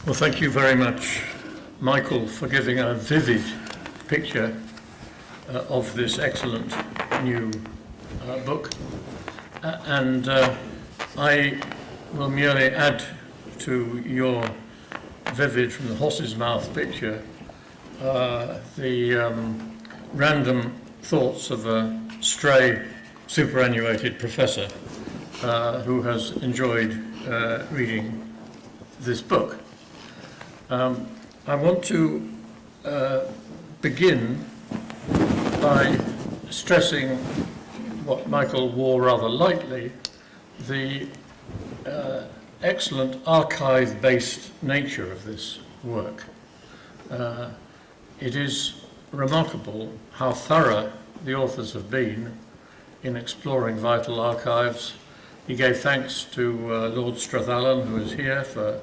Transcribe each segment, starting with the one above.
Well, thank you very much, Michael, for giving a vivid picture of this excellent new book. And I will merely add to your vivid from the horse's mouth picture the random thoughts of a stray superannuated professor who has enjoyed reading this book. I want to begin by stressing what Michael wore rather lightly, the excellent archive-based nature of this work. It is remarkable how thorough the authors have been in exploring vital archives. He gave thanks to Lord Strathallan, who is here, for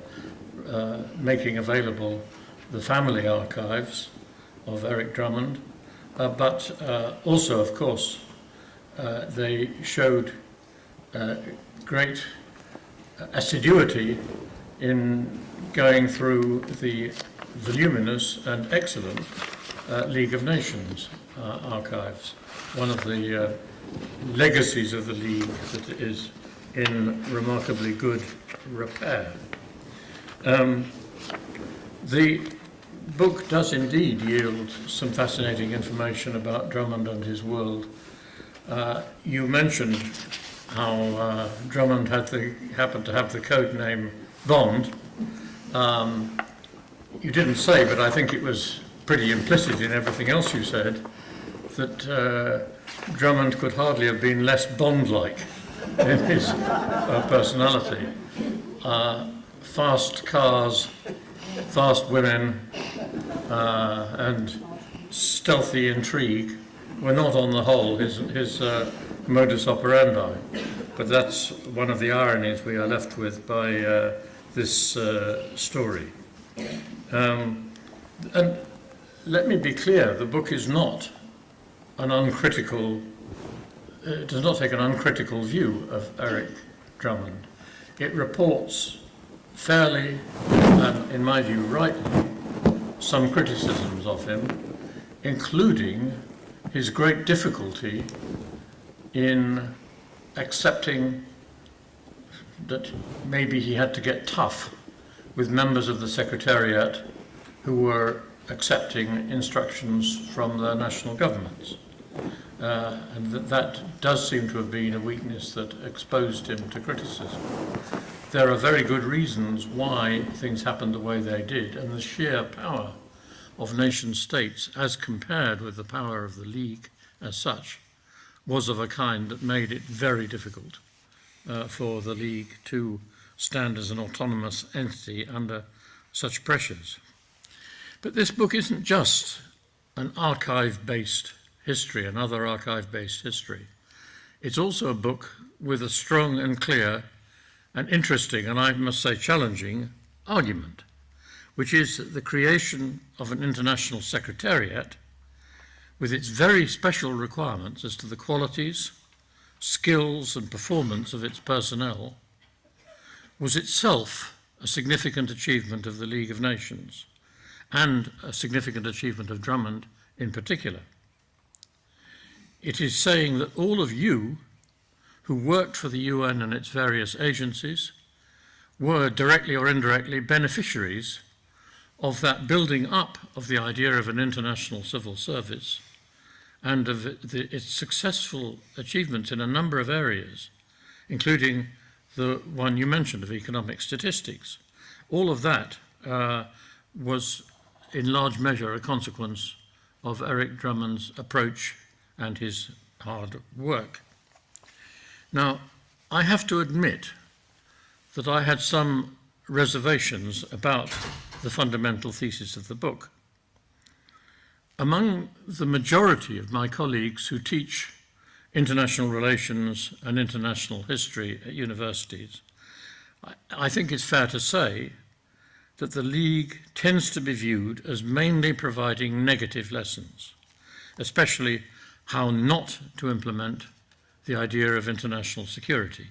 making available the family archives of Eric Drummond, but also, of course, they showed great assiduity in going through the voluminous and excellent League of Nations archives, one of the legacies of the League that is in remarkably good repair. The book does indeed yield some fascinating information about Drummond and his world. You mentioned how Drummond happened to have the code name Bond. You didn't say, but I think it was pretty implicit in everything else you said, that Drummond could hardly have been less Bond-like in his personality. Fast cars, fast women, and stealthy intrigue were not on the whole his modus operandi. But that's one of the ironies we are left with by this story. And let me be clear, the book is not an uncritical, it does not take an uncritical view of Eric Drummond. It reports fairly, and in my view rightly, some criticisms of him, including his great difficulty in accepting that maybe he had to get tough with members of the Secretariat who were accepting instructions from the national governments. And that does seem to have been a weakness that exposed him to criticism. There are very good reasons why things happened the way they did, and the sheer power of nation states as compared with the power of the League as such was of a kind that made it very difficult for the League to stand as an autonomous entity under such pressures. But this book isn't just an archive-based history, another archive-based history. It's also a book with a strong and clear and interesting, and I must say challenging, argument, which is that the creation of an international secretariat with its very special requirements as to the qualities, skills and performance of its personnel was itself a significant achievement of the League of Nations and a significant achievement of Drummond in particular. It is saying that all of you who worked for the UN and its various agencies were directly or indirectly beneficiaries of that building up of the idea of an international civil service and of its successful achievements in a number of areas, including the one you mentioned of economic statistics. All of that was in large measure a consequence of Eric Drummond's approach and his hard work. Now, I have to admit that I had some reservations about the fundamental thesis of the book. Among the majority of my colleagues who teach international relations and international history at universities, I think it's fair to say that the League tends to be viewed as mainly providing negative lessons, especially how not to implement the idea of international security.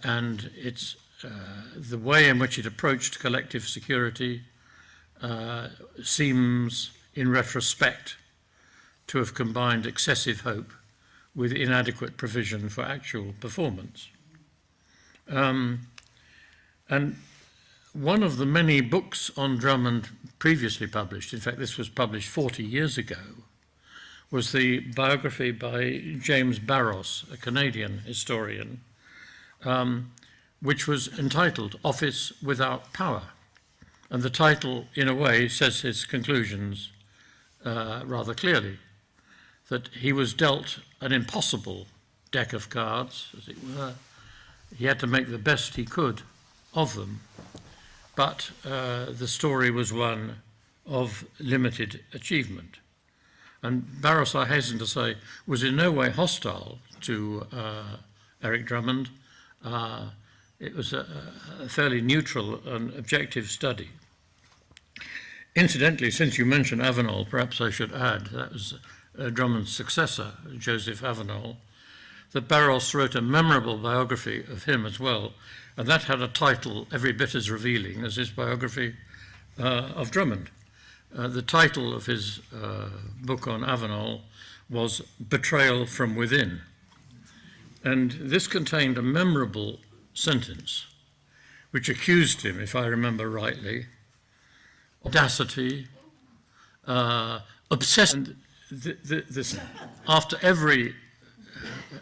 And its the way in which it approached collective security seems, in retrospect, to have combined excessive hope with inadequate provision for actual performance. And one of the many books on Drummond previously published, in fact this was published 40 years ago, was the biography by James Barros, a Canadian historian, which was entitled Office Without Power. And the title, in a way, says his conclusions rather clearly, that he was dealt an impossible deck of cards, as it were. He had to make the best he could of them, but the story was one of limited achievement. And Barros, I hasten to say, was in no way hostile to Eric Drummond. It was a fairly neutral and objective study. Incidentally, since you mentioned Avenel, perhaps I should add, that was Drummond's successor, Joseph Avenel, that Barros wrote a memorable biography of him as well, and that had a title every bit as revealing as his biography of Drummond. The title of his book on Avenel was Betrayal from Within. And this contained a memorable sentence which accused him, if I remember rightly, audacity, obsession. This, after every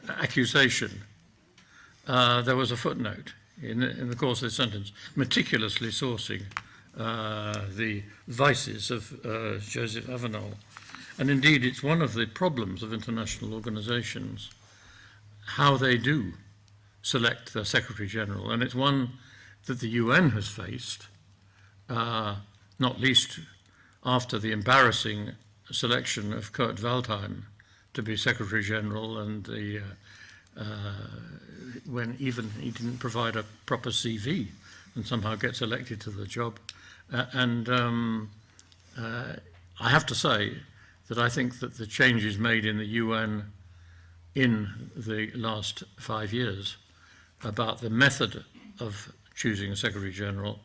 accusation, there was a footnote in the course of the sentence, meticulously sourcing the vices of Joseph Avenel. And indeed, it's one of the problems of international organizations, how they do select their Secretary General. And it's one that the UN has faced, not least after the embarrassing selection of Kurt Waldheim to be Secretary General, and the when even he didn't provide a proper CV and somehow gets elected to the job. I have to say that I think that the changes made in the UN in the last 5 years about the method of choosing a Secretary General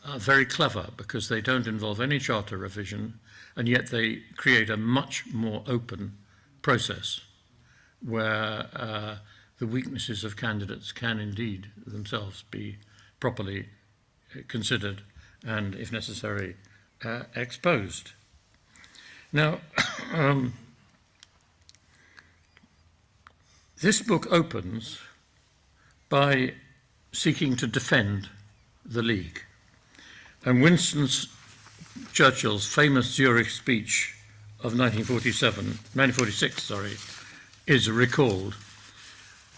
are very clever, because they don't involve any charter revision, and yet they create a much more open process where the weaknesses of candidates can indeed themselves be properly considered and, if necessary, exposed. Now, this book opens by seeking to defend the League. And Winston Churchill's famous Zurich speech of 1946, is recalled.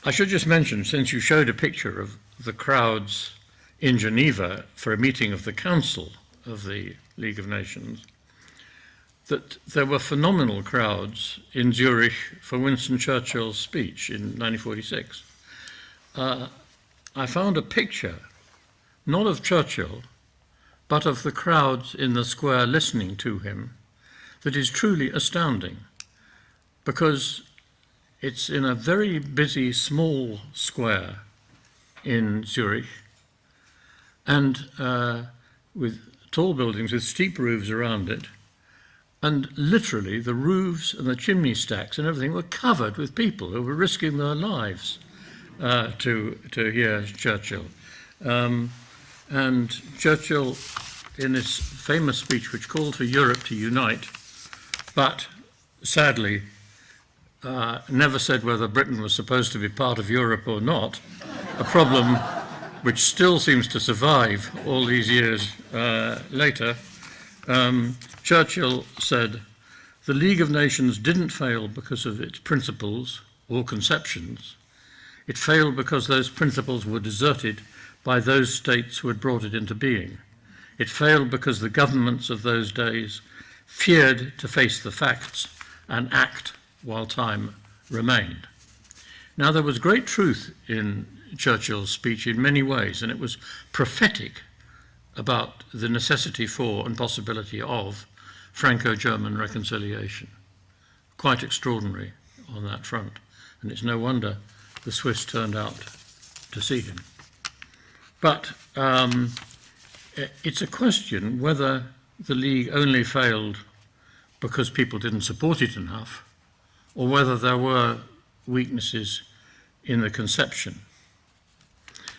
I should just mention, since you showed a picture of the crowds in Geneva for a meeting of the Council of the League of Nations, that there were phenomenal crowds in Zurich for Winston Churchill's speech in 1946. I found a picture, not of Churchill, but of the crowds in the square listening to him, that is truly astounding, because it's in a very busy small square in Zurich, and with tall buildings with steep roofs around it, and literally the roofs and the chimney stacks and everything were covered with people who were risking their lives to hear Churchill. And Churchill, in his famous speech, which called for Europe to unite, but sadly never said whether Britain was supposed to be part of Europe or not, a problem which still seems to survive all these years later. Churchill said, "The League of Nations didn't fail because of its principles or conceptions. It failed because those principles were deserted by those states who had brought it into being. It failed because the governments of those days feared to face the facts and act while time remained." Now, there was great truth in Churchill's speech in many ways, and it was prophetic about the necessity for and possibility of Franco-German reconciliation. Quite extraordinary on that front, and it's no wonder the Swiss turned out to see him. But it's a question whether the League only failed because people didn't support it enough, or whether there were weaknesses in the conception.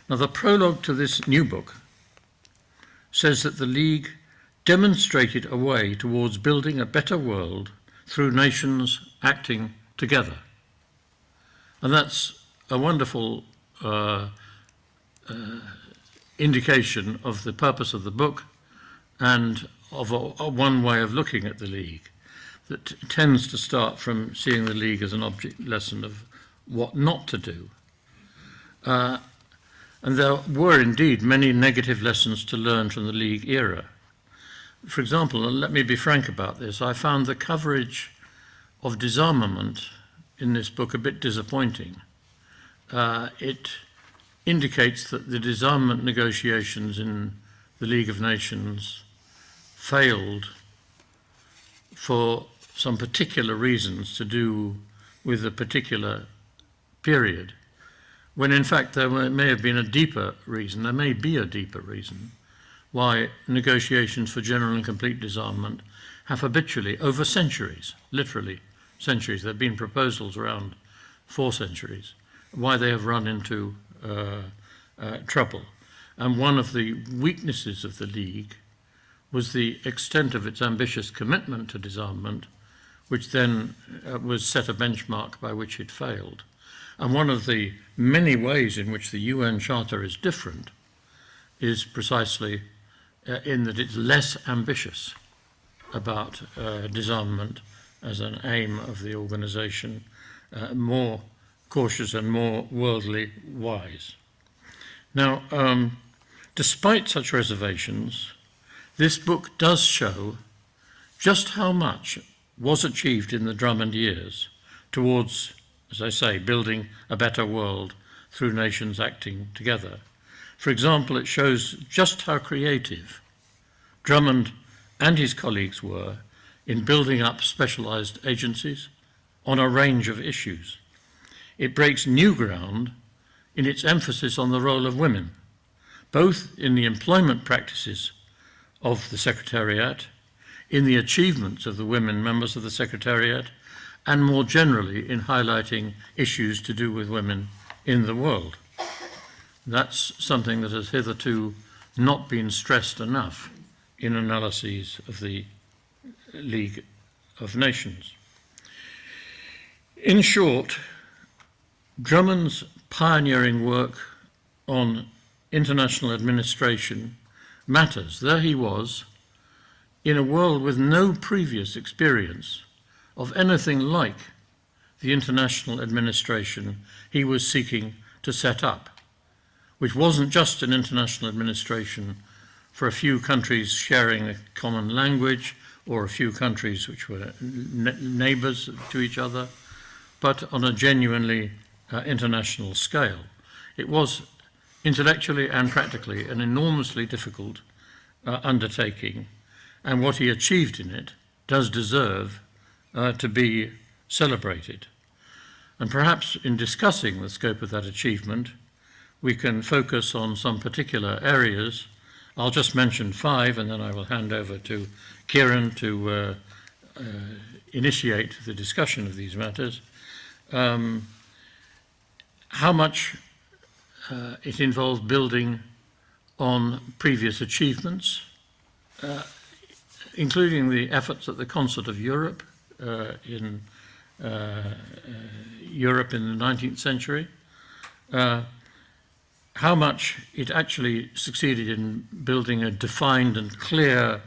Now, the prologue to this new book says that the League demonstrated a way towards building a better world through nations acting together. And that's a wonderful indication of the purpose of the book and of one way of looking at the League that tends to start from seeing the League as an object lesson of what not to do. And there were indeed many negative lessons to learn from the League era. For example, and let me be frank about this, I found the coverage of disarmament in this book a bit disappointing. It indicates that the disarmament negotiations in the League of Nations failed for some particular reasons to do with a particular period, when in fact there may have been a deeper reason, there may be a deeper reason, why negotiations for general and complete disarmament have habitually, over centuries, literally centuries, there have been proposals around 4 centuries, why they have run into trouble. And one of the weaknesses of the League was the extent of its ambitious commitment to disarmament, which then was set a benchmark by which it failed. And one of the many ways in which the UN Charter is different is precisely in that it's less ambitious about disarmament as an aim of the organization, more cautious and more worldly wise. Now, despite such reservations, this book does show just how much was achieved in the Drummond years towards, as I say, building a better world through nations acting together. For example, it shows just how creative Drummond and his colleagues were in building up specialized agencies on a range of issues. It breaks new ground in its emphasis on the role of women, both in the employment practices of the Secretariat, in the achievements of the women members of the Secretariat, and more generally in highlighting issues to do with women in the world. That's something that has hitherto not been stressed enough in analyses of the League of Nations. In short, Drummond's pioneering work on international administration matters. There he was, in a world with no previous experience of anything like the international administration he was seeking to set up, which wasn't just an international administration for a few countries sharing a common language or a few countries which were neighbors to each other, but on a genuinely international scale. It was intellectually and practically an enormously difficult undertaking, and what he achieved in it does deserve to be celebrated. And perhaps in discussing the scope of that achievement, we can focus on some particular areas. I'll just mention 5, and then I will hand over to Kieran to initiate the discussion of these matters. How much it involved building on previous achievements, including the efforts at the Concert of Europe in Europe in the 19th century, how much it actually succeeded in building a defined and clear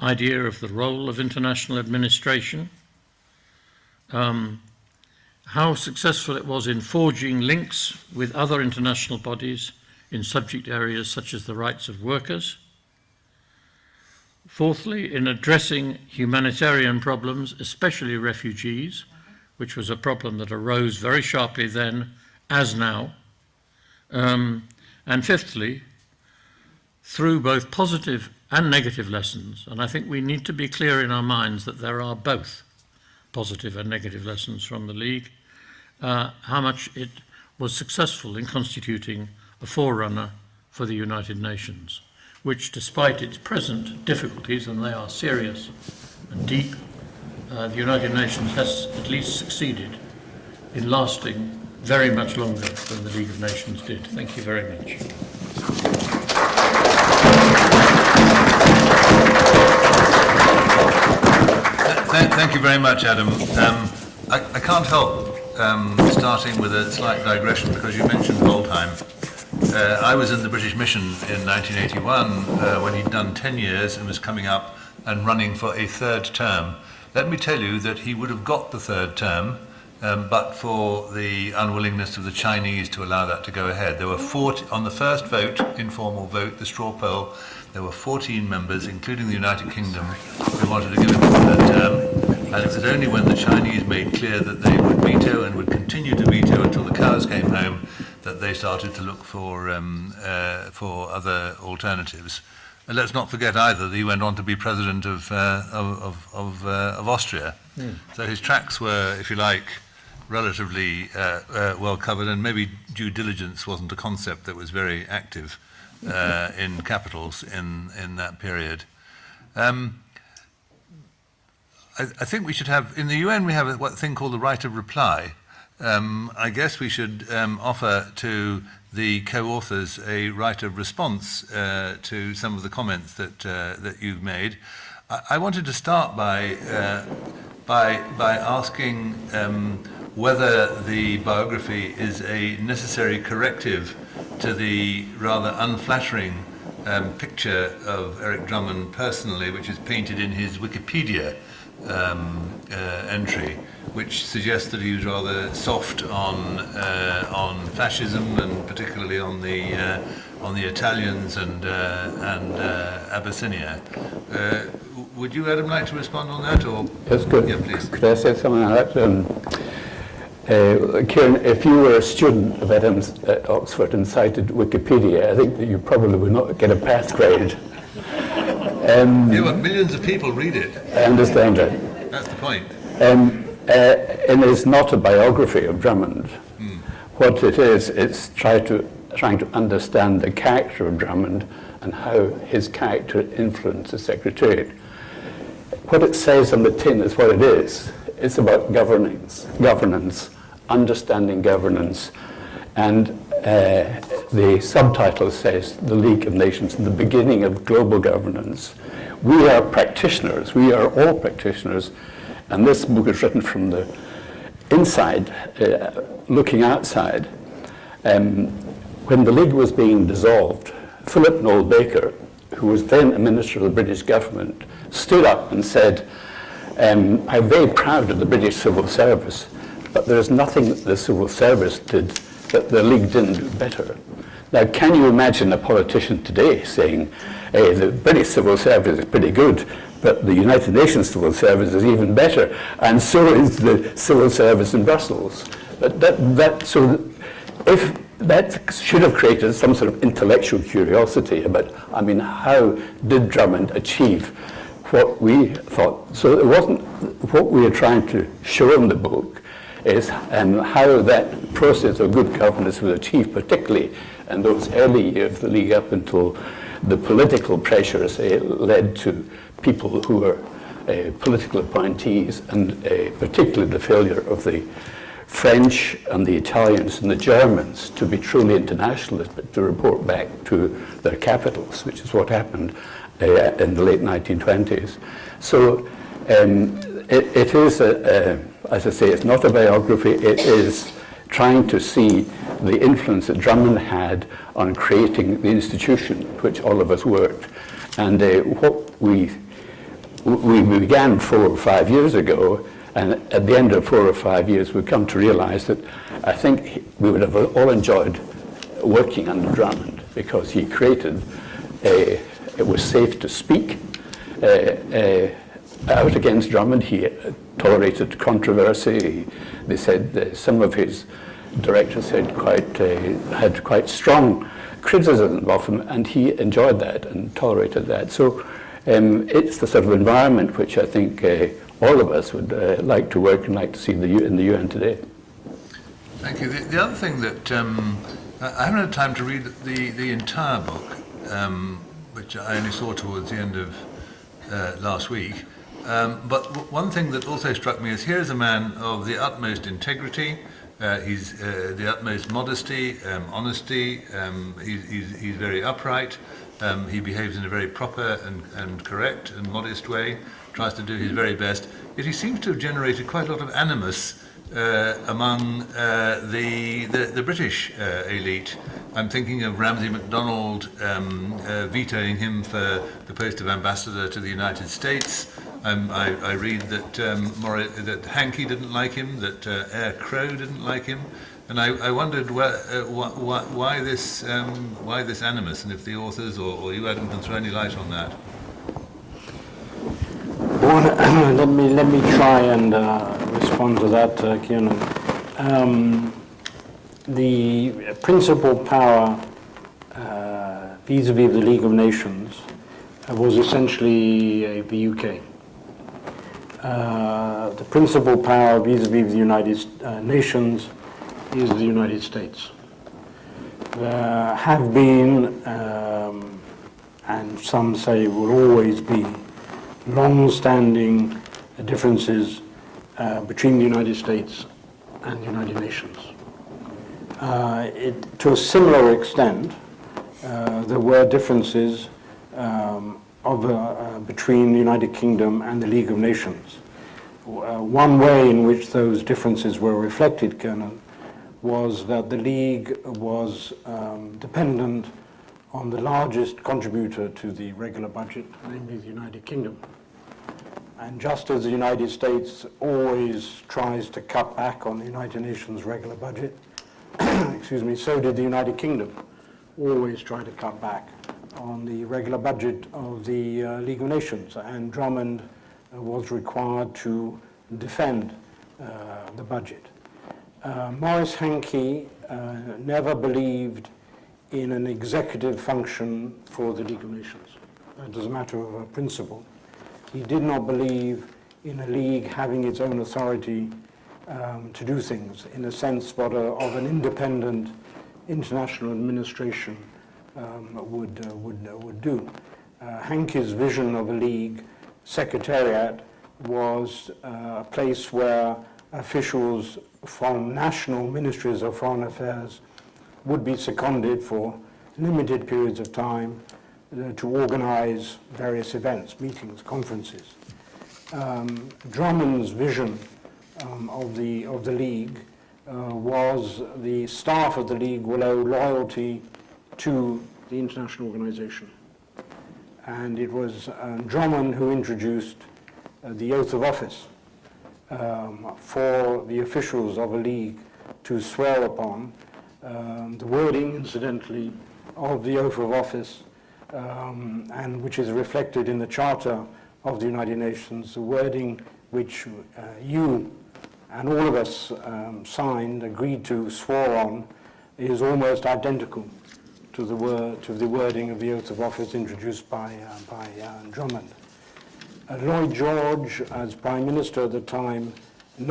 idea of the role of international administration, how successful it was in forging links with other international bodies in subject areas such as the rights of workers. Fourthly, in addressing humanitarian problems, especially refugees, which was a problem that arose very sharply then as now. And fifthly, through both positive and negative lessons, and I think we need to be clear in our minds that there are both positive and negative lessons from the League, how much it was successful in constituting a forerunner for the United Nations, which, despite its present difficulties, and they are serious and deep, the United Nations has at least succeeded in lasting very much longer than the League of Nations did. Thank you very much. Thank you very much, Adam. I can't help starting with a slight digression because you mentioned Waldheim. I was in the British mission in 1981 when he'd done 10 years and was coming up and running for a third term. Let me tell you that he would have got the third term, but for the unwillingness of the Chinese to allow that to go ahead. There were 40, on the first vote, informal vote, the straw poll, there were 14 members, including the United Kingdom, who wanted to give him the third term. And it was only when the Chinese made clear that they would veto and would continue to veto until the cows came home that they started to look for other alternatives. And let's not forget either that he went on to be president of Austria. So his tracks were, if you like, relatively well covered, and maybe due diligence wasn't a concept that was very active in capitals in that period. I think we should have, in the UN we have a thing called the right of reply. I guess we should offer to the co-authors a right of response to some of the comments that you've made. I wanted to start by asking whether the biography is a necessary corrective to the rather unflattering picture of Eric Drummond personally, which is painted in his Wikipedia entry, which suggests that he was rather soft on fascism and particularly on the Italians and Abyssinia. Would you, Adam, like to respond on that, or? Yes, good. Yeah, please. Could I say something on that? Kieran, if you were a student of Adam's at Oxford and cited Wikipedia, I think that you probably would not get a pass grade. Yeah, but millions of people read it. I understand that. That's the point. And it's not a biography of Drummond. What it is, it's trying to understand the character of Drummond and how his character influenced the Secretariat. What it says on the tin is what it is. It's about governance, understanding governance, and the subtitle says the League of Nations, the beginning of global governance. We are practitioners, we are all practitioners, and this book is written from the inside, looking outside. When the League was being dissolved, Philip Noel Baker, who was then a minister of the British government, stood up and said, I'm very proud of the British civil service, but there's nothing that the civil service did that the League didn't do better. Now, can you imagine a politician today saying, hey, the British civil service is pretty good, but the United Nations civil service is even better, and so is the civil service in Brussels. But if that should have created some sort of intellectual curiosity about, how did Drummond achieve what we thought? So it wasn't what we are trying to show in the book is how that process of good governance was achieved, particularly in those early years, the league up until the political pressures led to people who were political appointees, and particularly the failure of the French and the Italians and the Germans to be truly internationalist, but to report back to their capitals, which is what happened in the late 1920s. So it is, as I say, it's not a biography, it is trying to see the influence that Drummond had on creating the institution which all of us worked. And what we began 4 or 5 years ago, and at the end of 4 or 5 years, we've come to realize that I think we would have all enjoyed working under Drummond, because he created it was safe to speak out against Drummond. He tolerated controversy. They said some of his directors had quite strong criticism of him, and he enjoyed that and tolerated that. So it's the sort of environment which I think all of us would like to work and like to see in the UN today. Thank you. The other thing that I haven't had time to read the entire book, which I only saw towards the end of last week. But one thing that also struck me is here's a man of the utmost integrity, he's the utmost modesty, honesty, he's very upright, he behaves in a very proper and correct and modest way, tries to do his very best, yet he seems to have generated quite a lot of animus among the British elite. I'm thinking of Ramsay MacDonald vetoing him for the post of ambassador to the United States. I read that that Hankey didn't like him, that Eyre Crowe didn't like him, and I wondered why this animus, and if the authors or you, Adam, can throw any light on that. Let me try and respond to that, Kieran. The principal power vis-à-vis the League of Nations was essentially the UK. The principal power vis-à-vis the United Nations is the United States. There have been, and some say will always be, long-standing differences between the United States and the United Nations. To a similar extent, there were differences between the United Kingdom and the League of Nations. One way in which those differences were reflected, Colonel, was that the League was dependent on the largest contributor to the regular budget, namely the United Kingdom. And just as the United States always tries to cut back on the United Nations regular budget, excuse me, so did the United Kingdom always try to cut back on the regular budget of the League of Nations. And Drummond was required to defend the budget. Maurice Hankey never believed in an executive function for the League of Nations. It was a matter of principle. He did not believe in a league having its own authority to do things in a sense what of an independent international administration would do. Hankey's vision of a league secretariat was a place where officials from national ministries of foreign affairs would be seconded for limited periods of time to organize various events, meetings, conferences. Drummond's vision of the League was the staff of the League will owe loyalty to the international organization. And it was Drummond who introduced the oath of office for the officials of a league to swear upon. The wording, incidentally, of the oath of office, and which is reflected in the Charter of the United Nations, the wording which you and all of us signed, agreed to, swore on, is almost identical to the wording of the oath of office introduced by Drummond. Lloyd George, as Prime Minister at the time, he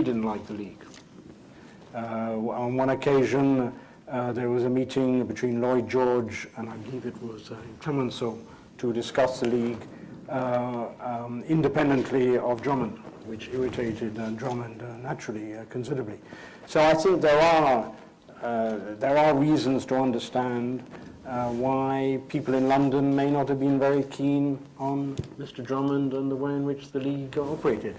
didn't like the League. On one occasion, there was a meeting between Lloyd George and I believe it was Clemenceau to discuss the League independently of Drummond, which irritated Drummond naturally considerably. So I think there are reasons to understand why people in London may not have been very keen on Mr. Drummond and the way in which the League operated,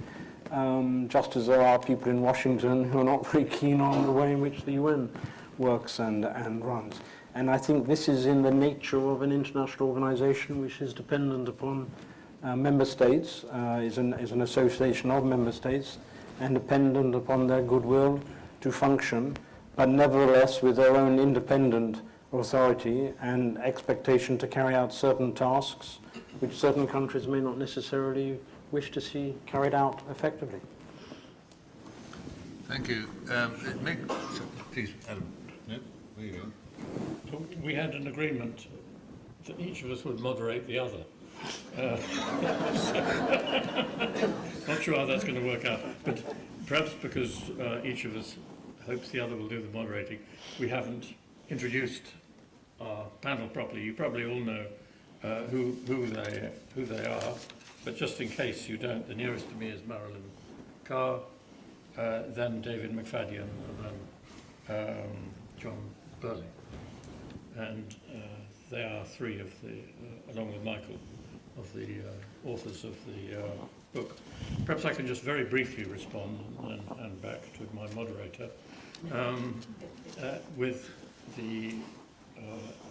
just as there are people in Washington who are not very keen on the way in which the UN works and runs. And I think this is in the nature of an international organization which is dependent upon member states, is an association of member states, and dependent upon their goodwill to function, but nevertheless with their own independent authority and expectation to carry out certain tasks which certain countries may not necessarily wish to see carried out effectively. Thank you. Please, Adam. No? There you go. So we had an agreement that each of us would moderate the other. Not sure how that's going to work out, but perhaps because each of us hopes the other will do the moderating, we haven't introduced our panel properly. You probably all know who they are, but just in case you don't, the nearest to me is Marilyn Carr, then David McFadden, and then John Burley. And they are three of the, along with Michael, of the authors of the book. Perhaps I can just very briefly respond and then hand back to my moderator with the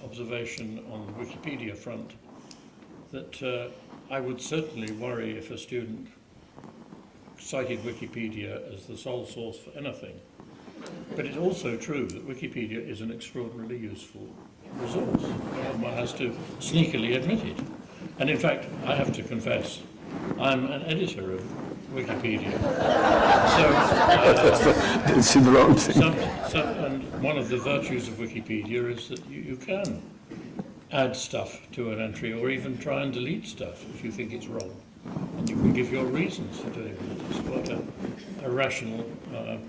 observation on the Wikipedia front that I would certainly worry if a student cited Wikipedia as the sole source for anything. But it's also true that Wikipedia is an extraordinarily useful resource. One has to sneakily admit it. And in fact, I have to confess, I'm an editor of Wikipedia. So, it's the wrong thing. and one of the virtues of Wikipedia is that you can add stuff to an entry or even try and delete stuff if you think it's wrong. And you can give your reasons for doing it. It's quite a rational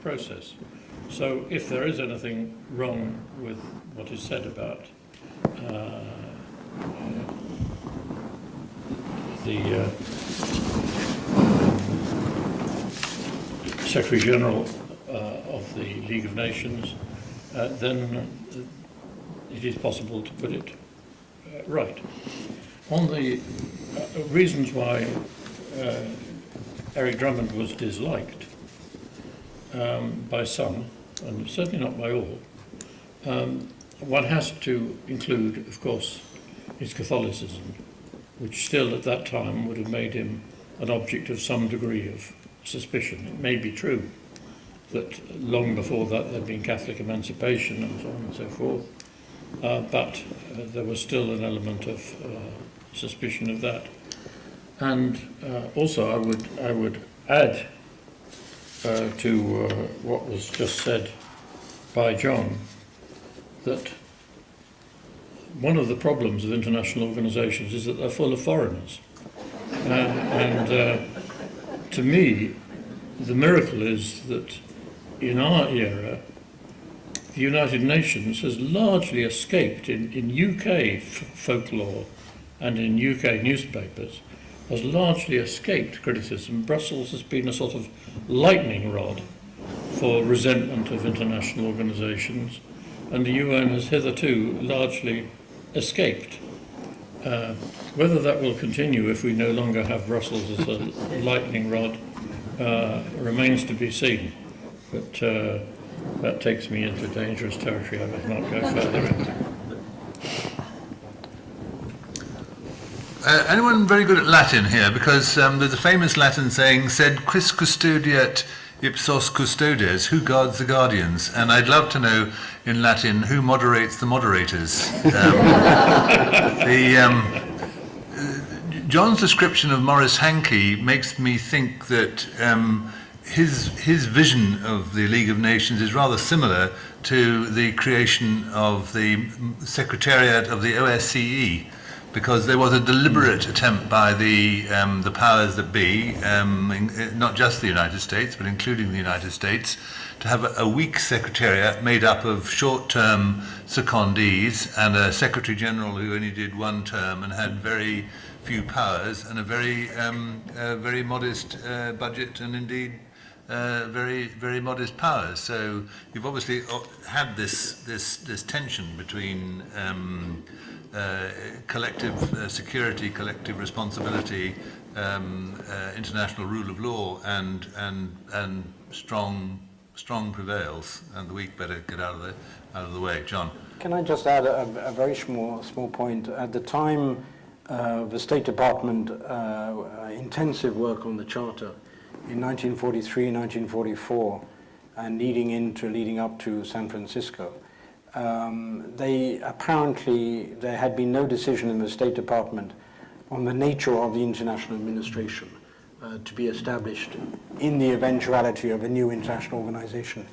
process. So if there is anything wrong with what is said about the Secretary General of the League of Nations, then it is possible to put it right. On the reasons why Eric Drummond was disliked by some, and certainly not by all, one has to include, of course, his Catholicism, which still at that time would have made him an object of some degree of suspicion. It may be true that long before that there had been Catholic emancipation and so on and so forth, but there was still an element of suspicion of that. And also I would add to what was just said by John, that one of the problems of international organisations is that they're full of foreigners. And to me, the miracle is that in our era, the United Nations has largely escaped, in UK folklore and in UK newspapers, has largely escaped criticism. Brussels has been a sort of lightning rod for resentment of international organisations, and the UN has hitherto largely escaped. Whether that will continue if we no longer have Brussels as a lightning rod remains to be seen. But that takes me into dangerous territory I would not go further into. Anyone very good at Latin here? Because there's a famous Latin saying, sed quis custodiet ipsos custodes, who guards the guardians? And I'd love to know in Latin, who moderates the moderators? John's description of Maurice Hankey makes me think that his vision of the League of Nations is rather similar to the creation of the Secretariat of the OSCE, because there was a deliberate attempt by the powers that be, not just the United States, but including the United States, to have a weak secretariat made up of short-term secondees and a Secretary General who only did one term and had very few powers and a very modest budget and indeed very, very modest powers. So you've obviously had this tension between collective security, collective responsibility, international rule of law, and strong prevails, and the weak better get out of the way. John. Can I just add a very small point? At the time, the State Department intensive work on the Charter in 1943, 1944, and leading up to San Francisco. There had been no decision in the State Department on the nature of the international administration to be established in the eventuality of a new international organization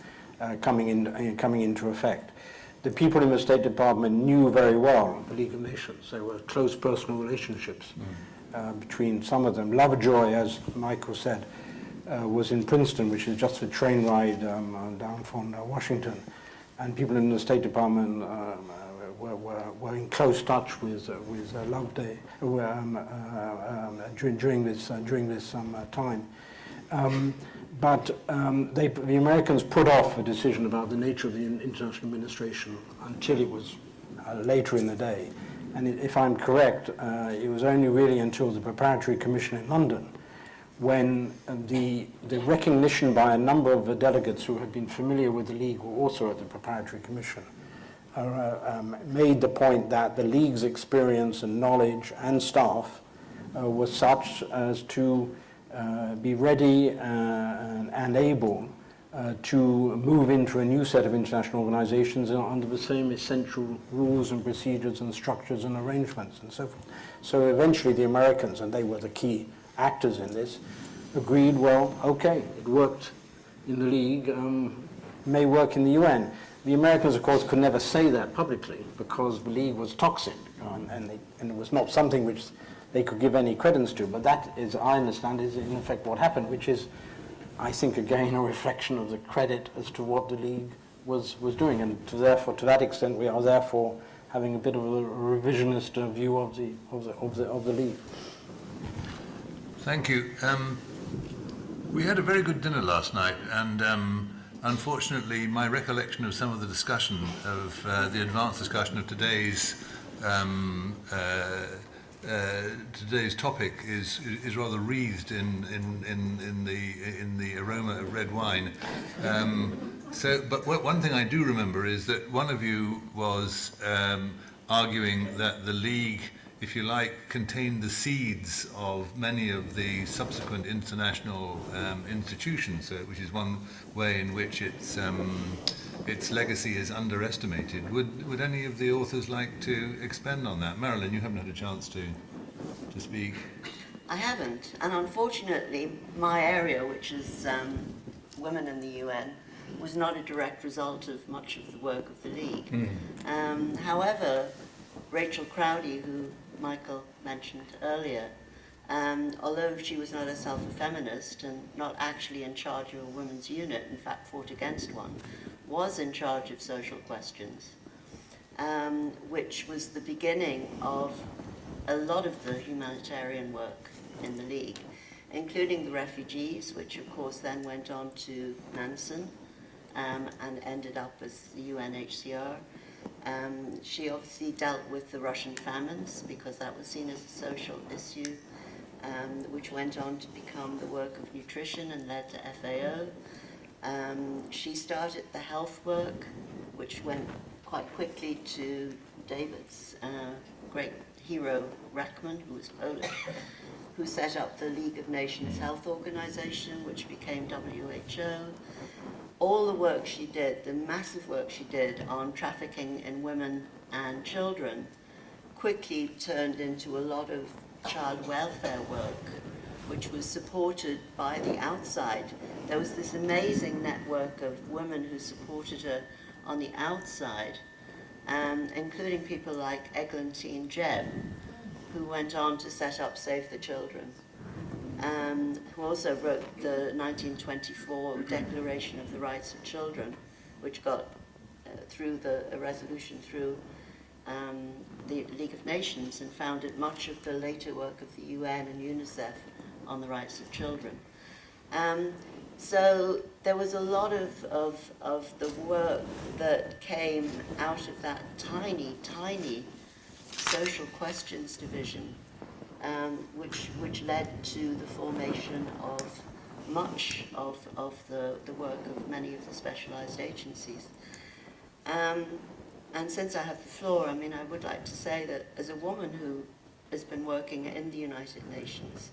coming into effect. The people in the State Department knew very well the League of Nations. There were close personal relationships between some of them. Lovejoy, as Michael said, was in Princeton, which is just a train ride down from Washington. and people in the State Department were in close touch with Loveday during this time. But the Americans put off a decision about the nature of the international administration until it was later in the day. And if I'm correct, it was only really until the Preparatory Commission in London when the recognition by a number of the delegates who had been familiar with the League, were also at the Preparatory Commission, made the point that the League's experience and knowledge and staff was such as to be ready and able to move into a new set of international organizations under the same essential rules and procedures and structures and arrangements and so forth. So eventually the Americans, and they were the key actors in this, agreed, well, okay, it worked in the League, may work in the UN. The Americans, of course, could never say that publicly because the League was toxic, and it was not something which they could give any credence to. But that is, I understand, is in effect what happened, which is, I think, again, a reflection of the credit as to what the League was doing. And therefore, to that extent, we are therefore having a bit of a revisionist view of the League. Thank you. We had a very good dinner last night, and unfortunately, my recollection of some of the discussion of the advanced discussion of today's topic is rather wreathed in the aroma of red wine. But one thing I do remember is that one of you was arguing that the League, if you like, contained the seeds of many of the subsequent international institutions, which is one way in which its legacy is underestimated. Would any of the authors like to expand on that? Marilyn, you haven't had a chance to speak. I haven't, and unfortunately my area, which is women in the UN, was not a direct result of much of the work of the League. However, Rachel Crowdy, who Michael mentioned earlier, although she was not herself a feminist and not actually in charge of a women's unit, in fact fought against one, was in charge of social questions, which was the beginning of a lot of the humanitarian work in the League, including the refugees, which of course then went on to Nansen and ended up as the UNHCR. She obviously dealt with the Russian famines because that was seen as a social issue, which went on to become the work of nutrition and led to FAO. She started the health work, which went quite quickly to David's great hero, Rackman, who was Polish, who set up the League of Nations Health Organization, which became WHO. All the work she did, the massive work she did on trafficking in women and children, quickly turned into a lot of child welfare work, which was supported by the outside. There was this amazing network of women who supported her on the outside, including people like Eglantine Jebb, who went on to set up Save the Children, who also wrote the 1924 Declaration of the Rights of Children, which got through a resolution through the League of Nations and founded much of the later work of the UN and UNICEF on the rights of children. So there was a lot of the work that came out of that tiny, tiny social questions division, which led to the formation of much of the work of many of the specialized agencies. And since I have the floor, I mean, I would like to say that as a woman who has been working in the United Nations,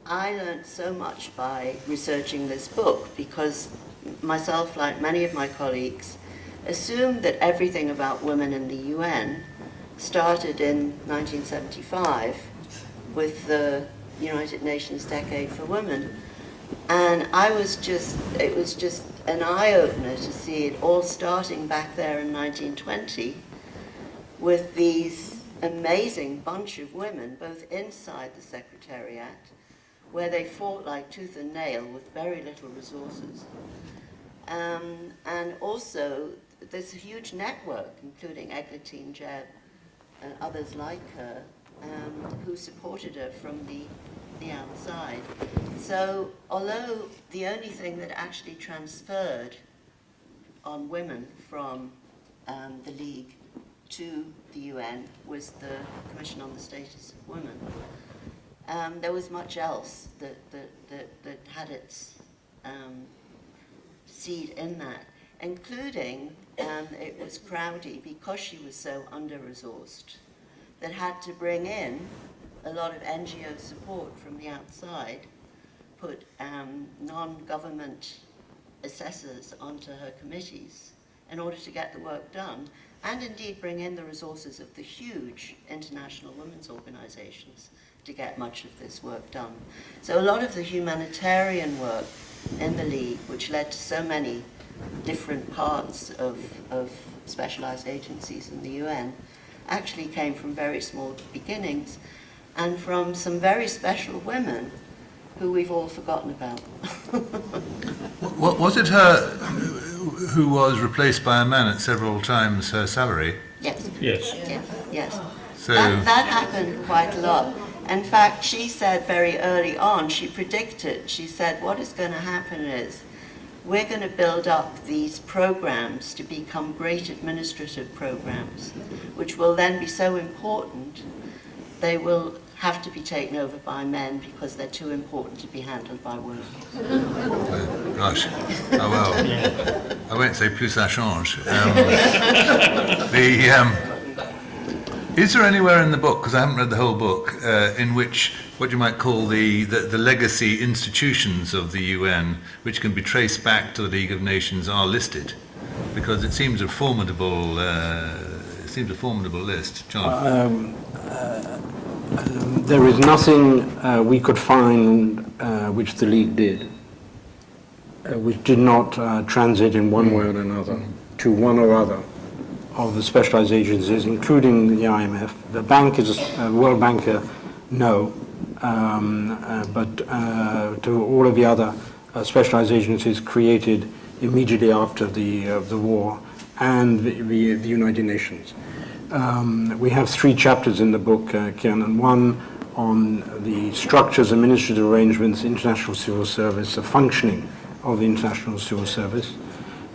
I learned so much by researching this book because myself, like many of my colleagues, assumed that everything about women in the UN started in 1975 with the United Nations Decade for Women. And it was just an eye-opener to see it all starting back there in 1920 with these amazing bunch of women, both inside the Secretariat, where they fought like tooth and nail with very little resources. And also there's a huge network, including Eglantine Jebb and others like her, who supported her from the outside. So although the only thing that actually transferred on women from the League to the UN was the Commission on the Status of Women, there was much else that had its seed in that, including it was Crowdy, because she was so under-resourced, that had to bring in a lot of NGO support from the outside, put non-government assessors onto her committees in order to get the work done, and indeed bring in the resources of the huge international women's organizations to get much of this work done. So a lot of the humanitarian work in the League, which led to so many different parts of specialized agencies in the UN, actually came from very small beginnings and from some very special women who we've all forgotten about. Was it her who was replaced by a man at several times her salary? Yes. Yes. Yes, yes. So That happened quite a lot. In fact, she said very early on, she predicted, she said, what is going to happen is we're going to build up these programs to become great administrative programs, which will then be so important, they will have to be taken over by men because they're too important to be handled by women. gosh, oh well, I won't say plus ça change. Is there anywhere in the book, because I haven't read the whole book, in which what you might call the legacy institutions of the UN, which can be traced back to the League of Nations, are listed? Because it seems a formidable list. John? There is nothing we could find which the League did, which did not transit in one way or another to one or other of the specialized agencies, including the IMF. The bank is a World Banker, no, but to all of the other specialized agencies created immediately after the war, and the United Nations. We have 3 chapters in the book, Kieran, one on the structures, administrative arrangements, international civil service, the functioning of the international civil service,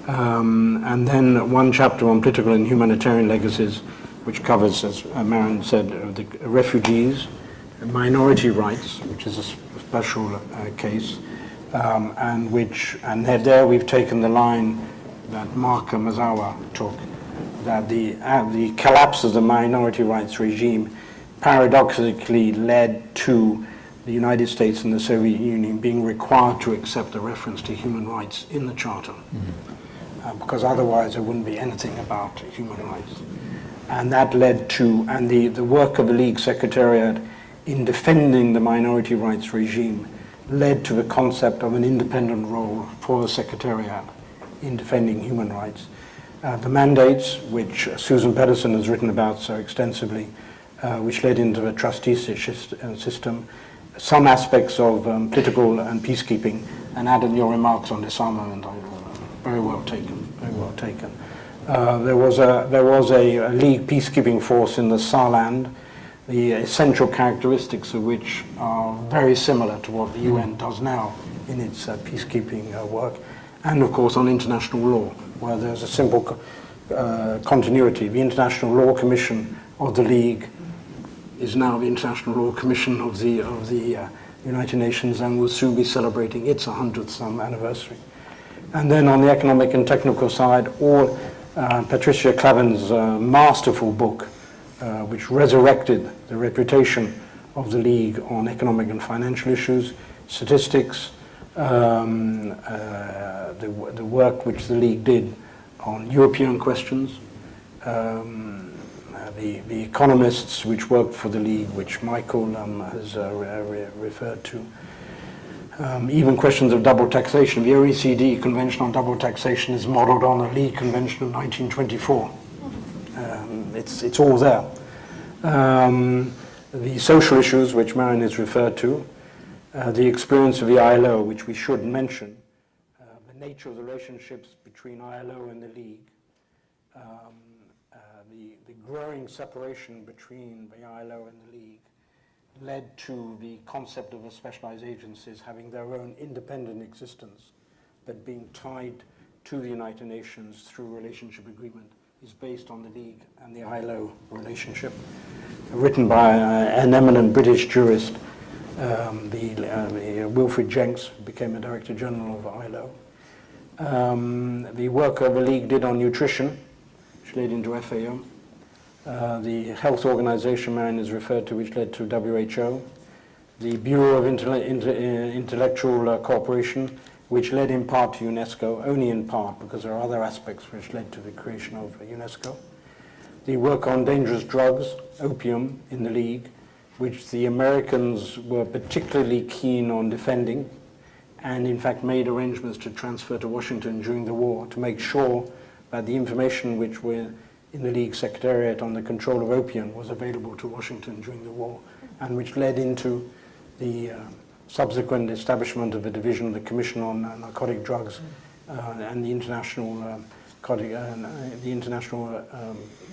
and then one chapter on political and humanitarian legacies, which covers, as Marion said, the refugees, minority rights, which is a special case, and there we've taken the line that Mark Mazawa took, that the collapse of the minority rights regime paradoxically led to the United States and the Soviet Union being required to accept a reference to human rights in the Charter, because otherwise there wouldn't be anything about human rights. And that led to, and the work of the League Secretariat in defending the minority rights regime led to the concept of an independent role for the Secretariat in defending human rights. The mandates, which Susan Pedersen has written about so extensively, which led into the trustee system, some aspects of political and peacekeeping, and added your remarks on disarmament. Very well taken. Very well taken. There was a League peacekeeping force in the Saarland, the essential characteristics of which are very similar to what the UN does now in its peacekeeping work, and of course on international law, where there's a simple continuity. The International Law Commission of the League is now the International Law Commission of the United Nations, and will soon be celebrating its 100th anniversary. And then on the economic and technical side, all Patricia Clavin's masterful book, which resurrected the reputation of the League on economic and financial issues, statistics, the work which the League did on European questions, the economists which worked for the League, which Michael has referred to, even questions of double taxation. The OECD Convention on Double Taxation is modeled on a League Convention of 1924. It's all there. The social issues, which Marion has referred to, the experience of the ILO, which we should mention, the nature of the relationships between ILO and the League, the growing separation between the ILO and the League led to the concept of the specialized agencies having their own independent existence, but being tied to the United Nations through relationship agreement is based on the League and the ILO relationship. Written by an eminent British jurist, Wilfred Jenks, became a Director General of ILO. The work of the League did on nutrition, which led into FAO. The Health Organization man is referred to, which led to WHO. The Bureau of Intellectual Cooperation, which led in part to UNESCO, only in part, because there are other aspects which led to the creation of UNESCO. The work on dangerous drugs, opium, in the League, which the Americans were particularly keen on defending, and in fact made arrangements to transfer to Washington during the war to make sure that the information which were in the League Secretariat on the control of opium was available to Washington during the war, and which led into the subsequent establishment of a division of the Commission on Narcotic Drugs and the International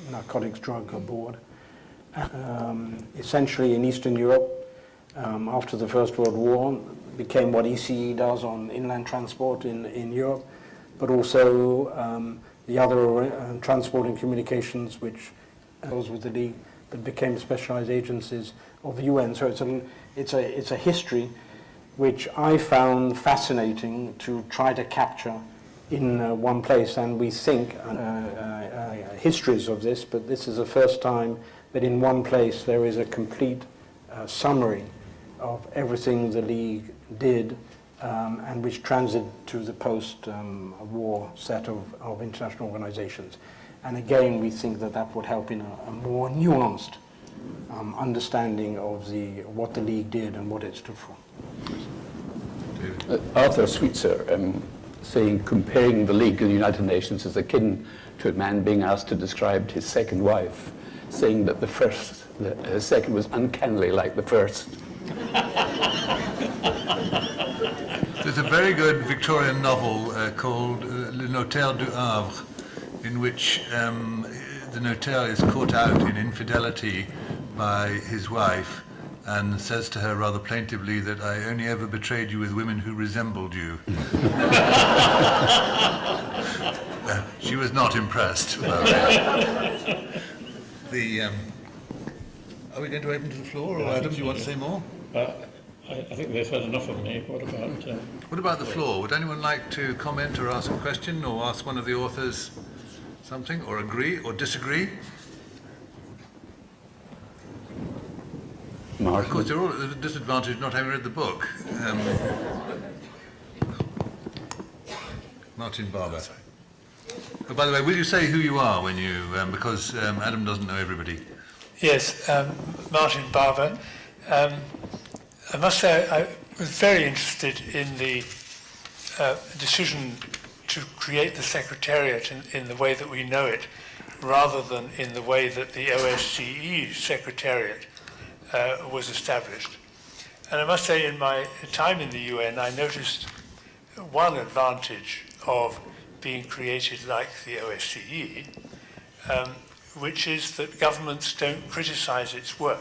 Narcotics Drug Board. Essentially in Eastern Europe, after the First World War, became what ECE does on inland transport in Europe, but also the other transport and communications, which goes with the League, but became specialized agencies of the UN. So it's a history which I found fascinating to try to capture in one place, and we think histories of this, but this is the first time that in one place there is a complete summary of everything the League did, and which transited to the post-war set of international organizations. And again, we think that would help in a more nuanced understanding of what the League did and what it stood for. Arthur Sweetser saying comparing the League and the United Nations is akin to a man being asked to describe his second wife, saying that the second was uncannily like the first. There's a very good Victorian novel called Le Notaire du Havre, in which the notaire is caught out in infidelity by his wife and says to her rather plaintively that I only ever betrayed you with women who resembled you. She was not impressed about it. Are we going to open to the floor, or Adam, do you want to say more? I think they've heard enough of me. What about the floor? Would anyone like to comment or ask a question or ask one of the authors something, or agree or disagree? Martin. Of course, they're all at a disadvantage not having read the book. Martin Barber. Oh, by the way, will you say who you are when you, because Adam doesn't know everybody. Yes, Martin Barber. I must say I was very interested in the decision to create the Secretariat in the way that we know it, rather than in the way that the OSCE Secretariat was established. And I must say in my time in the UN, I noticed one advantage of being created like the OSCE, which is that governments don't criticize its work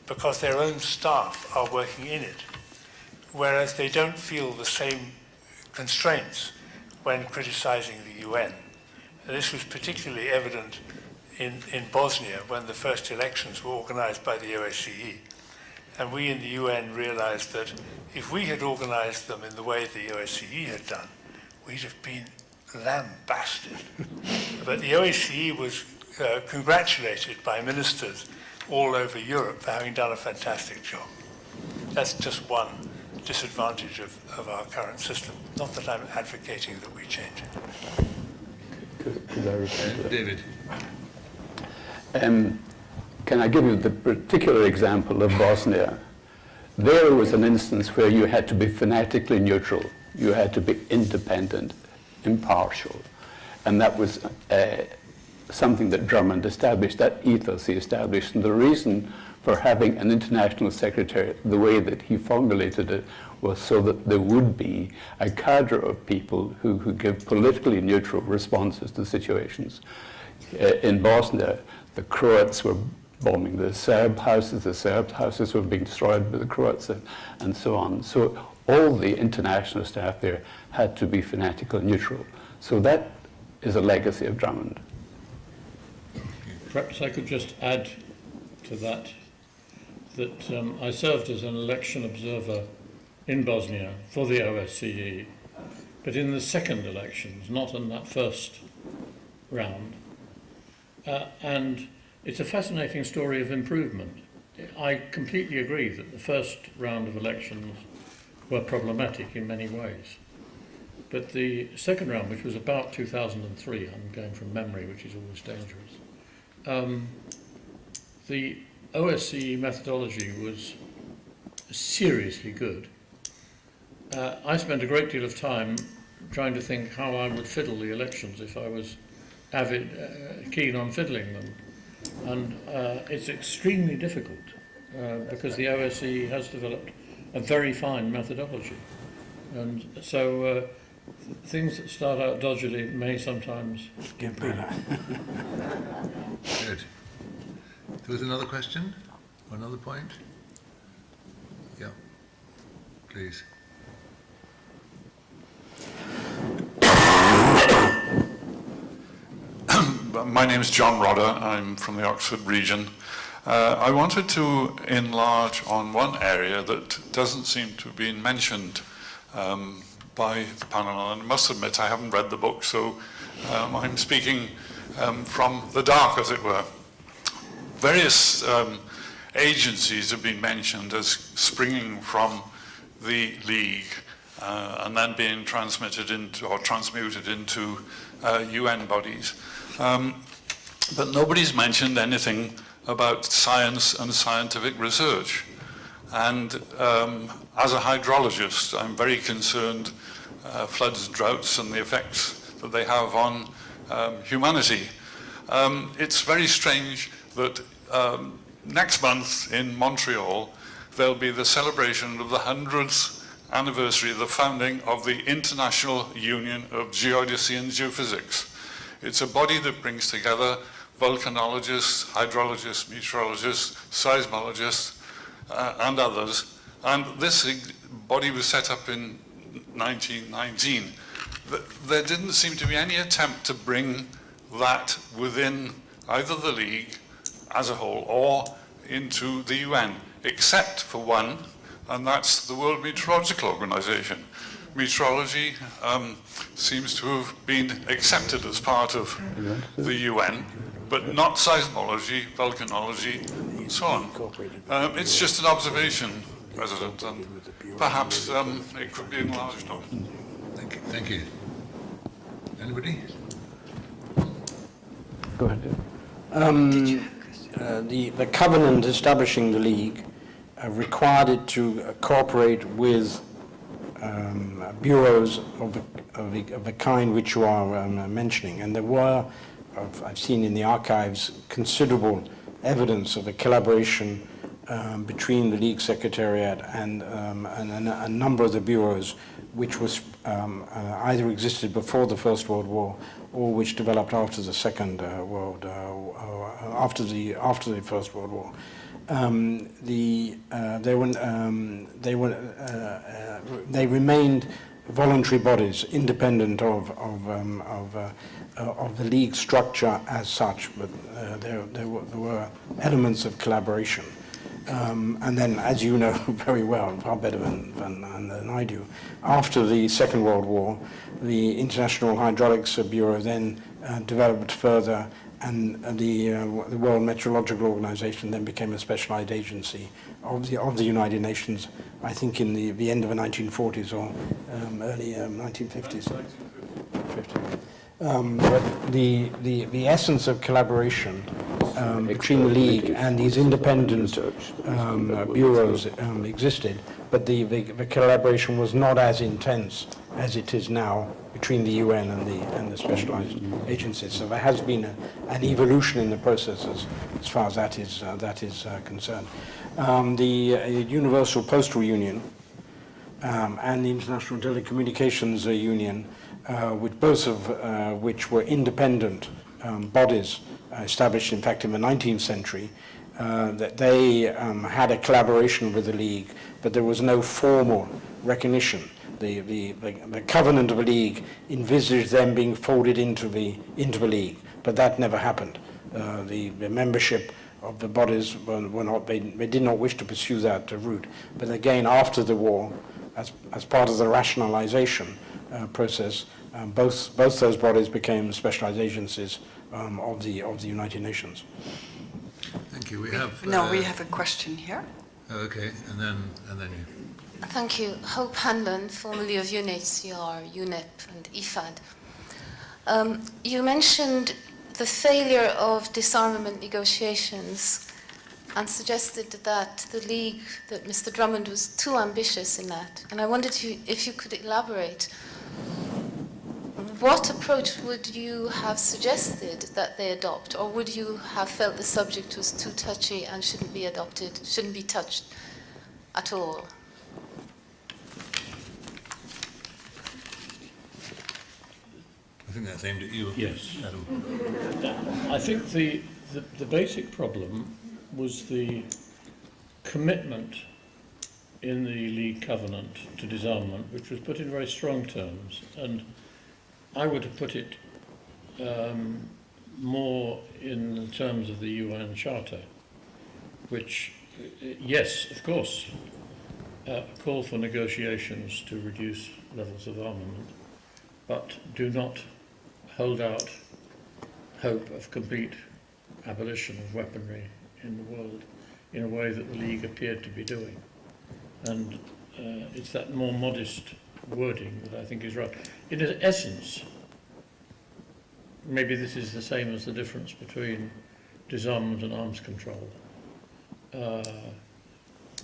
because their own staff are working in it, whereas they don't feel the same constraints when criticizing the UN. And this was particularly evident in Bosnia when the first elections were organized by the OSCE. And we in the UN realized that if we had organized them in the way the OSCE had done, we'd have been lambasted. But the OSCE was congratulated by ministers all over Europe for having done a fantastic job. That's just one disadvantage of our current system. Not that I'm advocating that we change it. Could I respond to that? David. Can I give you the particular example of Bosnia? There was an instance where you had to be fanatically neutral. You had to be independent, impartial. And that was something that Drummond established, that ethos he established. And the reason for having an international secretariat, the way that he formulated it, was so that there would be a cadre of people who give politically neutral responses to situations. In Bosnia, the Croats were bombing the Serb houses were being destroyed by the Croats, and so on. So all the international staff there had to be fanatical neutral. So that is a legacy of Drummond. Perhaps I could just add to that I served as an election observer in Bosnia for the OSCE, but in the second elections, not in that first round. And it's a fascinating story of improvement. I completely agree that the first round of elections were problematic in many ways. But the second round, which was about 2003, I'm going from memory, which is always dangerous, the OSCE methodology was seriously good. I spent a great deal of time trying to think how I would fiddle the elections if I was keen on fiddling them. And it's extremely difficult because the OSCE has developed a very fine methodology. And so things that start out dodgily may sometimes Get better. Good. There was another question? Or another point? Yeah. Please. My name is John Rodder. I'm from the Oxford region. I wanted to enlarge on one area that doesn't seem to have been mentioned by the panel. And I must admit, I haven't read the book, so I'm speaking from the dark, as it were. Various agencies have been mentioned as springing from the League and then being transmitted into or transmuted into UN bodies. But nobody's mentioned anything about science and scientific research. And as a hydrologist, I'm very concerned floods, droughts, and the effects that they have on humanity. It's very strange that next month in Montreal, there'll be the celebration of the 100th anniversary of the founding of the International Union of Geodesy and Geophysics. It's a body that brings together volcanologists, hydrologists, meteorologists, seismologists, and others. And this body was set up in 1919. There didn't seem to be any attempt to bring that within either the League as a whole or into the UN, except for one, and that's the World Meteorological Organization. Meteorology seems to have been accepted as part of the UN, but not seismology, volcanology, and so on. It's just an observation, President, and perhaps it could be enlarged on. Thank you. Thank you. Anybody? Go ahead. The covenant establishing the League required it to cooperate with bureaus of the kind which you are mentioning. And there were, I've seen in the archives, considerable evidence of a collaboration between the League Secretariat and a number of the bureaus which was either existed before the First World War or which developed after the Second after the First World War. They remained voluntary bodies, independent of the League structure as such, but there were elements of collaboration. And then, as you know very well, far better than I do, after the Second World War, the International Hydraulics Bureau then developed further, and the World Meteorological Organization then became a specialized agency of the United Nations, I think in the end of the 1940s or early 1950s. But the essence of collaboration between the League and these independent bureaus existed, but the collaboration was not as intense as it is now between the UN and the specialized agencies. So there has been an evolution in the processes as far as that is concerned. The Universal Postal Union and the International Telecommunications Union, which both of which were independent bodies established, in fact, in the 19th century, that they had a collaboration with the League, but there was no formal recognition. The covenant of the League envisaged them being folded into the League, but that never happened. The membership of the bodies were not, they did not wish to pursue that route. But again, after the war, as part of the rationalization process, both those bodies became specialized agencies of the United Nations. Thank you. We have... we have a question here. Okay, and then you. Thank you. Hope Hanlon, formerly of UNHCR, UNEP and IFAD. You mentioned the failure of disarmament negotiations and suggested that the League, that Mr. Drummond was too ambitious in that. And I wondered if you could elaborate. What approach would you have suggested that they adopt, or would you have felt the subject was too touchy and shouldn't be adopted, shouldn't be touched at all? I think that's aimed at you. Yes. Adam. I think the basic problem was the commitment in the League Covenant to disarmament, which was put in very strong terms, and I would have put it more in the terms of the UN Charter, which, yes, of course, call for negotiations to reduce levels of armament, but do not hold out hope of complete abolition of weaponry in the world in a way that the League appeared to be doing. And it's that more modest wording that I think is right. In essence, maybe this is the same as the difference between disarmament and arms control.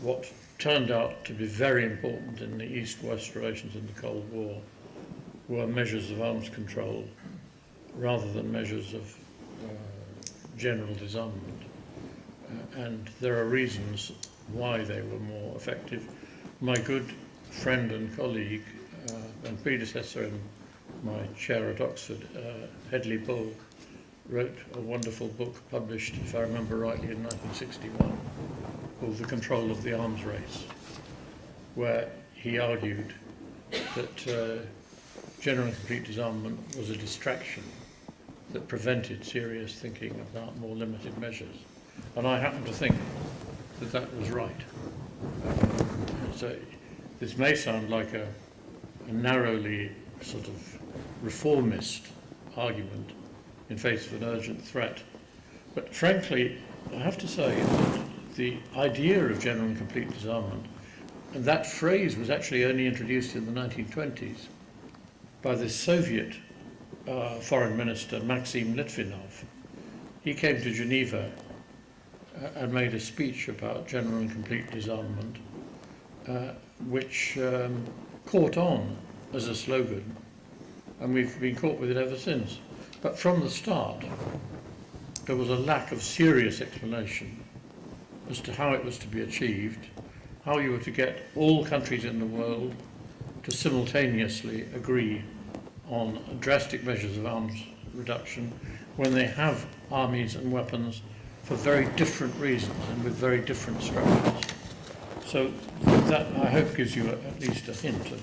What turned out to be very important in the East-West relations in the Cold War were measures of arms control rather than measures of general disarmament. And there are reasons why they were more effective. My good friend and colleague and predecessor in my chair at Oxford, Hedley Bull, wrote a wonderful book published, if I remember rightly, in 1961, called The Control of the Arms Race, where he argued that general and complete disarmament was a distraction that prevented serious thinking about more limited measures. And I happen to think that that was right. So this may sound like a narrowly sort of reformist argument in face of an urgent threat. But frankly, I have to say that the idea of general and complete disarmament, and that phrase was actually only introduced in the 1920s by the Soviet foreign minister Maxim Litvinov. He came to Geneva and made a speech about general and complete disarmament, which caught on as a slogan, and we've been caught with it ever since. But from the start, there was a lack of serious explanation as to how it was to be achieved, how you were to get all countries in the world to simultaneously agree on drastic measures of arms reduction when they have armies and weapons for very different reasons and with very different structures. So that, I hope, gives you at least a hint of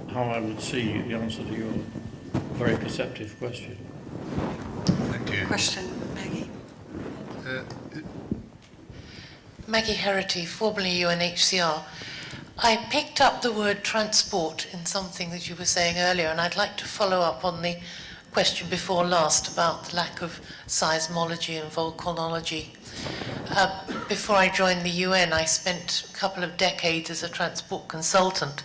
how I would see the answer to your very perceptive question. Thank you. Question, Maggie. Maggie Herity, formerly UNHCR. I picked up the word transport in something that you were saying earlier, and I'd like to follow up on the question before last about the lack of seismology and volcanology. Before I joined the UN, I spent a couple of decades as a transport consultant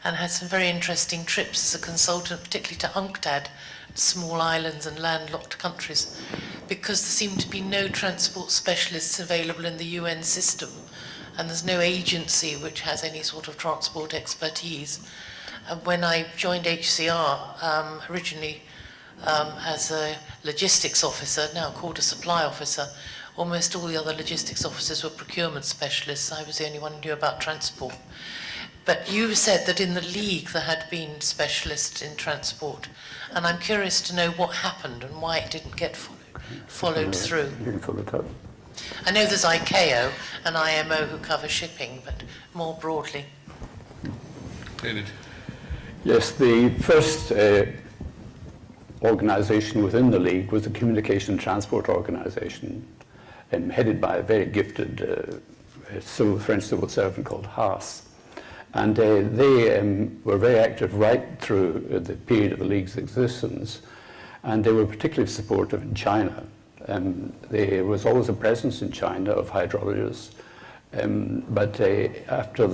and had some very interesting trips as a consultant, particularly to UNCTAD, small islands and landlocked countries, because there seemed to be no transport specialists available in the UN system, and there's no agency which has any sort of transport expertise. When I joined HCR, originally as a logistics officer, now called a supply officer, almost all the other logistics officers were procurement specialists. I was the only one who knew about transport. But you said that in the League there had been specialists in transport, and I'm curious to know what happened and why it didn't get followed through. You can fill it up. I know there's ICAO and IMO who cover shipping, but more broadly. David. Yes, the first organisation within the League was the Communication Transport Organisation, headed by a very gifted French civil servant called Haas. And they were very active right through the period of the League's existence, and they were particularly supportive in China. There was always a presence in China of hydrologists, but after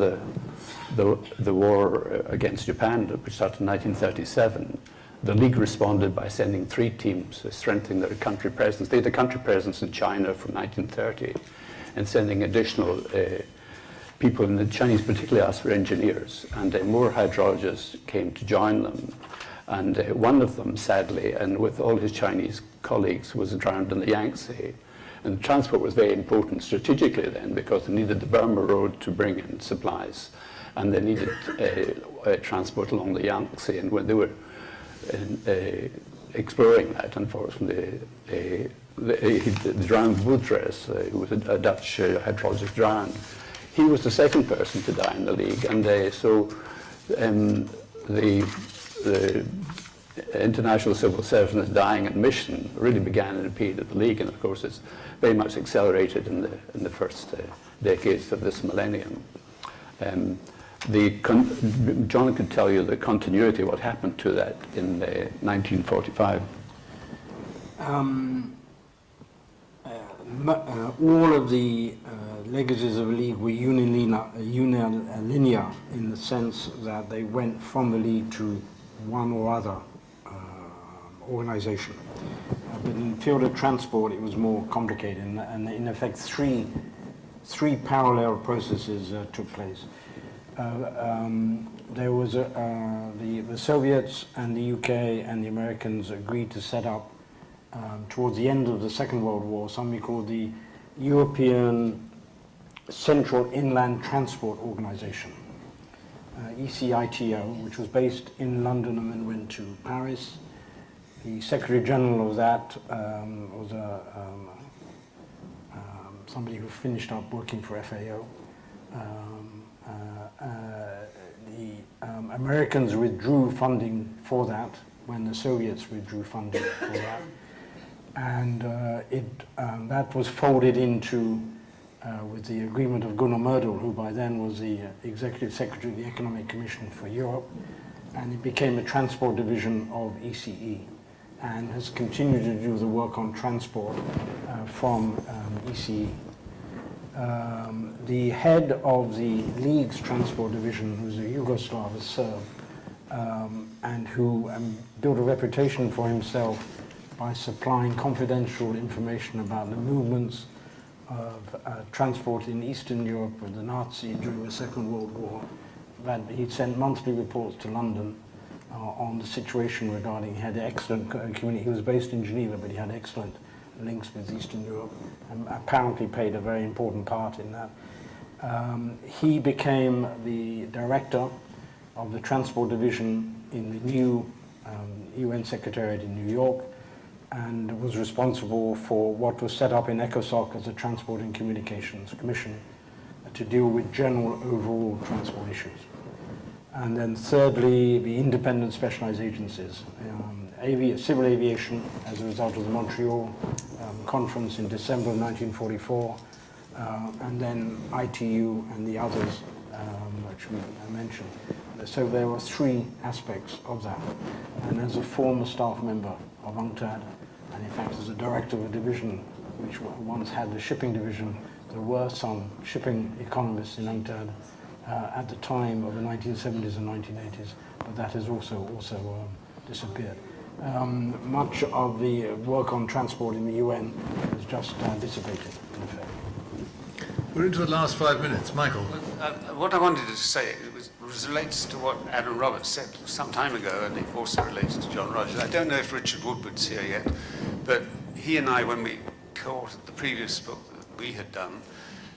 the war against Japan, which started in 1937, the League responded by sending 3 teams, strengthening their country presence. They had a country presence in China from 1930, and sending additional people, and the Chinese particularly asked for engineers, and more hydrologists came to join them. And one of them, sadly, and with all his Chinese colleagues, was drowned in the Yangtze. And transport was very important strategically then, because they needed the Burma Road to bring in supplies, and they needed transport along the Yangtze. And when they were exploring that, unfortunately, the drowned Woodress, who was a Dutch hydrologist, drowned. He was the second person to die in the League, and so the International Civil Service dying at mission really began in the period of the League, and of course it's very much accelerated in the first decades of this millennium. John could tell you the continuity, what happened to that in 1945. All of the legacies of the League were unilinear in the sense that they went from the League to one or other organization. But in the field of transport, it was more complicated, and in effect, three parallel processes took place. There was the Soviets and the UK and the Americans agreed to set up, towards the end of the Second World War, something called the European Central Inland Transport Organization, ECITO, which was based in London and then went to Paris. The Secretary General of that was somebody who finished up working for FAO. The Americans withdrew funding for that when the Soviets withdrew funding for that. And that was folded into, with the agreement of Gunnar Myrdal, who by then was the Executive Secretary of the Economic Commission for Europe, and it became a transport division of ECE, and has continued to do the work on transport from ECE. The head of the League's transport division, who's a Yugoslav, a Serb, and who built a reputation for himself by supplying confidential information about the movements of transport in Eastern Europe with the Nazis during the Second World War. That he sent monthly reports to London on the situation regarding, he had excellent community. He was based in Geneva, but he had excellent links with Eastern Europe, and apparently played a very important part in that. He became the director of the transport division in the new UN Secretariat in New York, and was responsible for what was set up in ECOSOC as a Transport and Communications Commission to deal with general overall transport issues. And then thirdly, the independent specialized agencies. Civil aviation, as a result of the Montreal conference in December of 1944, and then ITU and the others, which I mentioned. So there were 3 aspects of that. And as a former staff member of UNCTAD, and in fact as a director of a division which once had the shipping division, there were some shipping economists in UNCTAD at the time of the 1970s and 1980s, but that has also disappeared. Much of the work on transport in the UN has just dissipated, in effect. We're into the last 5 minutes. Michael. What I wanted to say relates to what Adam Roberts said some time ago, and it also relates to John Rogers. I don't know if Richard Woodward's here yet, but he and I, when we co-authored the previous book that we had done,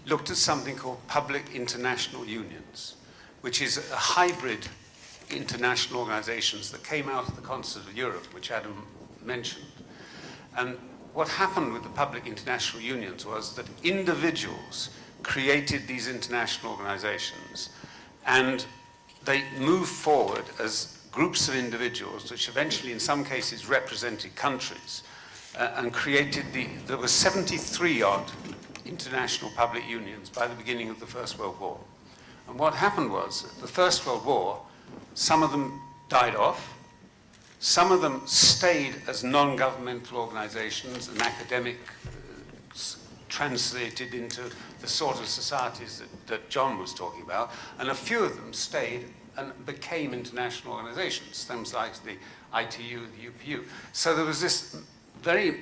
looked at something called public international unions. which is a hybrid international organizations that came out of the Concert of Europe, which Adam mentioned. And what happened with the public international unions was that individuals created these international organizations, and they moved forward as groups of individuals, which eventually in some cases represented countries, and created there were 73 odd international public unions by the beginning of the First World War. And what happened was, the First World War, some of them died off, some of them stayed as non-governmental organizations and academic, translated into the sort of societies that John was talking about, and a few of them stayed and became international organizations, things like the ITU, the UPU. So there was this very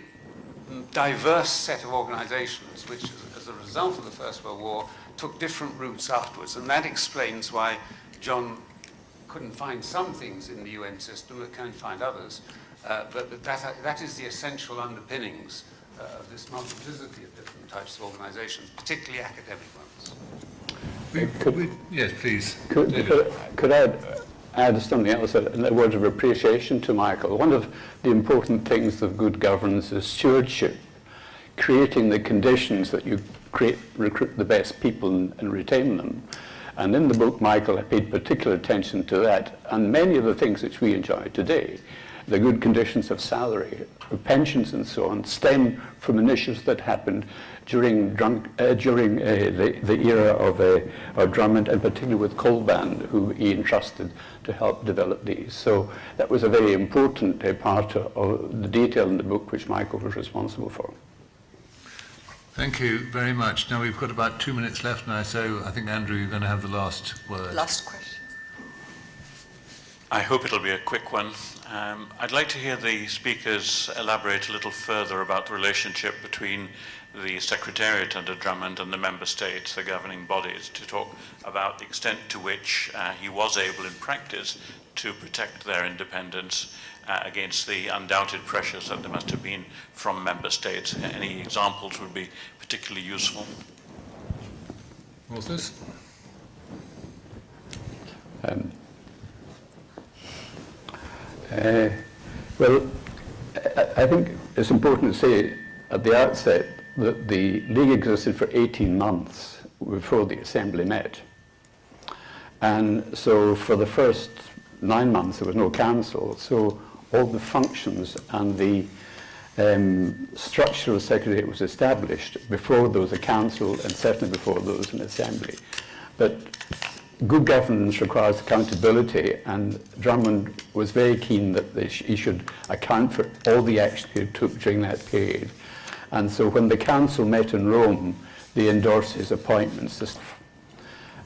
diverse set of organizations which, as a result of the First World War, took different routes afterwards. And that explains why John couldn't find some things in the UN system, but can find others. But that is the essential underpinnings of this multiplicity of different types of organizations, particularly academic ones. Yes, please. Could I add something else, a word of appreciation to Michael? One of the important things of good governance is stewardship, creating the conditions that you recruit the best people and retain them. And in the book, Michael paid particular attention to that, and many of the things which we enjoy today, the good conditions of salary, of pensions and so on, stem from initiatives that happened during the era of Drummond, and particularly with Colban, who he entrusted to help develop these. So that was a very important part of the detail in the book which Michael was responsible for. Thank you very much. Now we've got about 2 minutes left now, so I think, Andrew, you're going to have the last word. Last question. I hope it'll be a quick one. I'd like to hear the speakers elaborate a little further about the relationship between the Secretariat under Drummond and the member states, the governing bodies, to talk about the extent to which he was able in practice to protect their independence against the undoubted pressures that there must have been from member states. Any examples would be particularly useful. Authors? Well, I think it's important to say at the outset that the League existed for 18 months before the Assembly met. And so for the first 9 months there was no council, so all the functions and the structure of the Secretariat was established before there was a council, and certainly before there was an Assembly. But good governance requires accountability, and Drummond was very keen that he should account for all the action he took during that period. And so when the council met in Rome, they endorsed his appointments.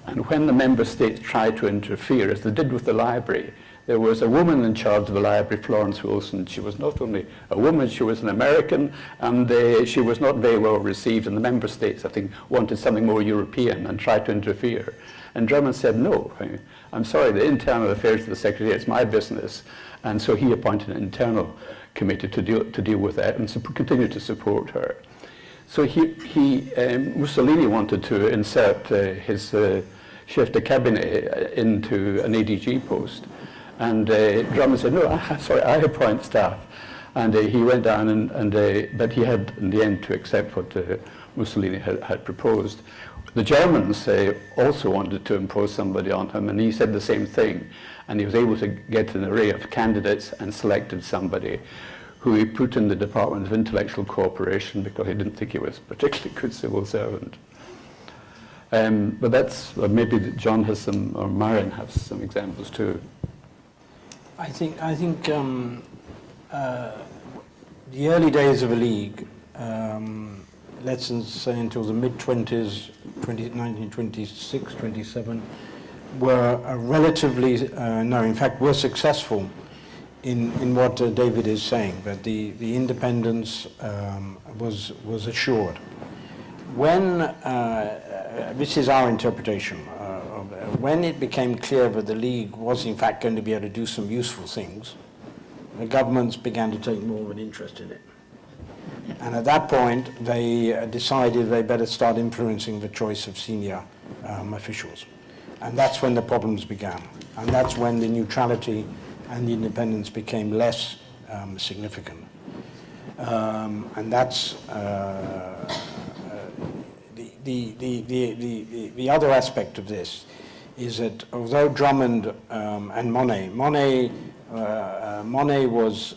And when the member states tried to interfere, as they did with the library, there was a woman in charge of the library, Florence Wilson. She was not only a woman, she was an American, and she was not very well received. And the member states, I think, wanted something more European and tried to interfere. And Drummond said, no, I'm sorry, the internal affairs of the Secretariat is my business. And so he appointed an internal committee to deal with that, and continued to support her. So Mussolini wanted to insert his chef de cabinet into an ADG post. And Drummond said, no, sorry, I appoint staff. And he went down, but he had in the end to accept what Mussolini had proposed. The Germans also wanted to impose somebody on him, and he said the same thing. And he was able to get an array of candidates and selected somebody who he put in the Department of Intellectual Cooperation because he didn't think he was a particularly good civil servant. But that's, maybe John has some, or Marion has some examples too. I think the early days of a league, let's say until the mid-20s, 1926, 27, were relatively, were successful in what David is saying, that the independence was assured. When, this is our interpretation, when it became clear that the League was in fact going to be able to do some useful things, the governments began to take more of an interest in it. And at that point, they decided they better start influencing the choice of senior officials. And that's when the problems began. And that's when the neutrality and the independence became less significant. And that's the other aspect of this is that although Drummond and Monet was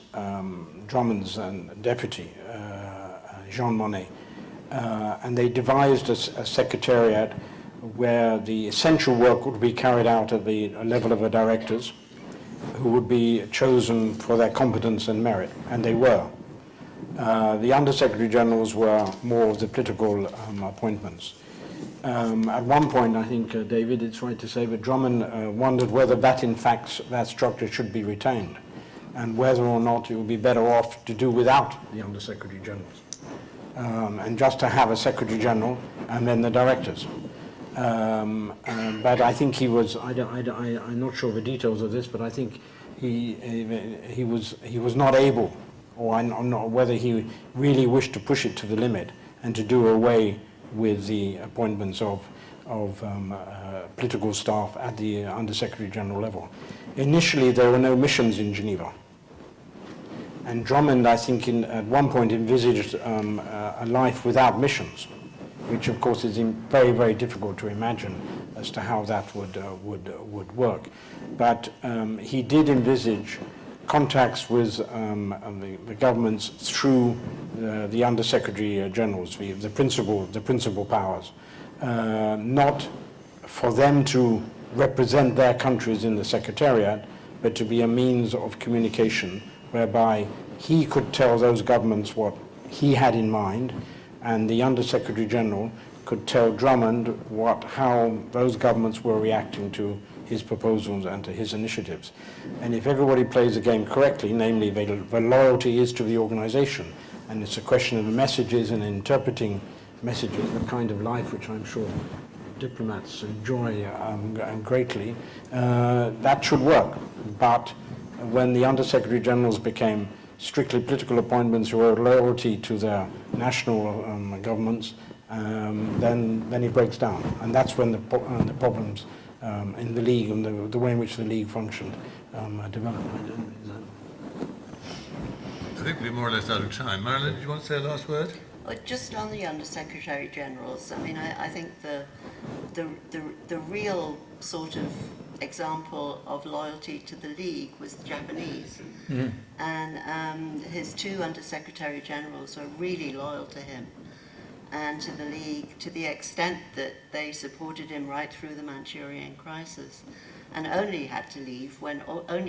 Drummond's deputy, Jean Monnet, and they devised a secretariat where the essential work would be carried out at the level of the directors, who would be chosen for their competence and merit, and they were. The Undersecretary Generals were more of the political appointments. At one point, I think, David, it's right to say that Drummond wondered whether that, in fact, that structure should be retained, and whether or not it would be better off to do without the Undersecretary Generals, and just to have a Secretary General and then the directors. But I think he was, I'm not sure of the details of this, but I think he was not able, or I'm not whether he really wished to push it to the limit and to do away with the appointments of political staff at the Undersecretary General level. Initially, there were no missions in Geneva. And Drummond, I think, at one point envisaged a life without missions, which of course is very, very difficult to imagine as to how that would work. But he did envisage contacts with the governments through the Undersecretary Generals, the principal powers, not for them to represent their countries in the Secretariat, but to be a means of communication whereby he could tell those governments what he had in mind, and the Undersecretary General could tell Drummond how those governments were reacting to his proposals and to his initiatives. And if everybody plays the game correctly, namely the loyalty is to the organization, and it's a question of the messages and interpreting messages, the kind of life which I'm sure diplomats enjoy greatly, that should work. But when the Undersecretary Generals became strictly political appointments who owed loyalty to their national governments, then it breaks down. And that's when the problems in the League and the way in which the League functioned developed. I think we're more or less out of time. Marilyn, do you want to say a last word? Well, just on the Undersecretary Generals, I mean, I think the real sort of example of loyalty to the League was the Japanese. Mm. And his two Undersecretary Generals were really loyal to him and to the League, to the extent that they supported him right through the Manchurian crisis, and only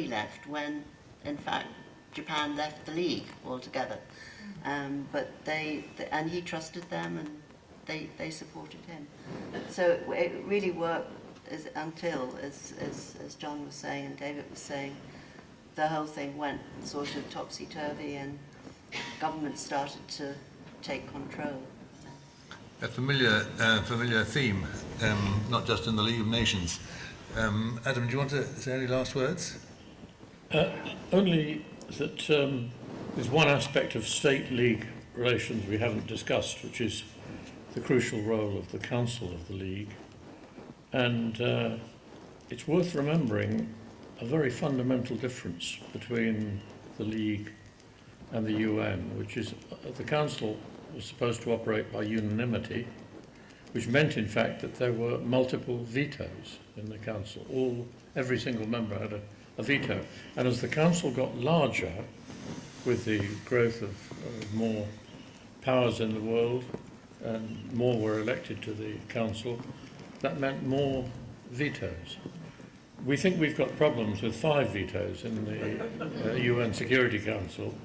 left when, in fact, Japan left the League altogether. But and he trusted them, and they supported him. So it really worked until, as John was saying and David was saying, the whole thing went sort of topsy-turvy, and government started to take control. A familiar theme, not just in the League of Nations. Adam, do you want to say any last words? Only that there's one aspect of state-League relations we haven't discussed, which is the crucial role of the Council of the League. And it's worth remembering a very fundamental difference between the League and the UN, which is the Council was supposed to operate by unanimity, which meant, in fact, that there were multiple vetoes in the Council. Every single member had a veto. And as the Council got larger, with the growth of more powers in the world, and more were elected to the Council, that meant more vetoes. We think we've got problems with 5 vetoes in the UN Security Council,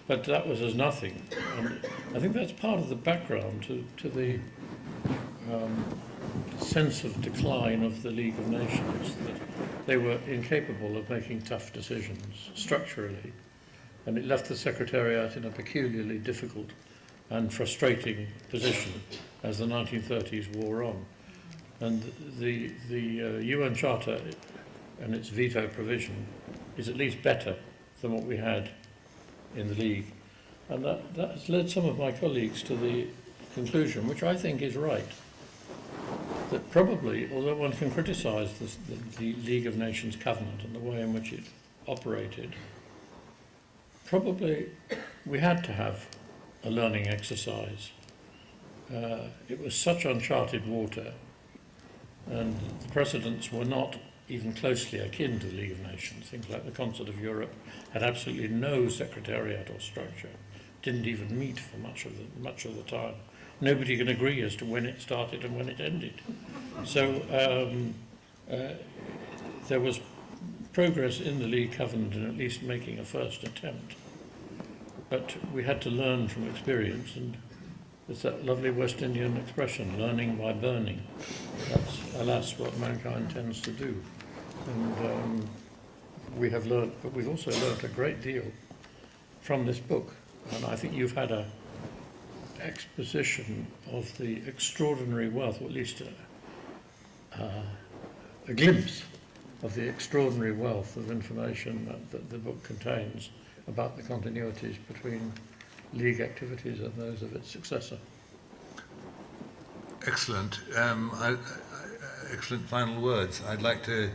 but that was as nothing. And I think that's part of the background to the sense of decline of the League of Nations, that they were incapable of making tough decisions structurally, and it left the Secretariat in a peculiarly difficult and frustrating position as the 1930s wore on. And the UN Charter and its veto provision is at least better than what we had in the League. And that has led some of my colleagues to the conclusion, which I think is right, that probably, although one can criticise the League of Nations Covenant and the way in which it operated, probably we had to have a learning exercise. It was such uncharted water, and the precedents were not even closely akin to the League of Nations. Things like the Concert of Europe had absolutely no secretariat or structure, didn't even meet for much of the time. Nobody can agree as to when it started and when it ended. So there was progress in the League Covenant in at least making a first attempt. But we had to learn from experience, and it's that lovely West Indian expression, learning by burning. That's, alas, what mankind tends to do. And we have learned, but we've also learned a great deal from this book. And I think you've had a exposition of the extraordinary wealth, or at least a glimpse of the extraordinary wealth of information that the book contains about the continuities between League activities and those of its successor. Excellent. Excellent final words. I'd like to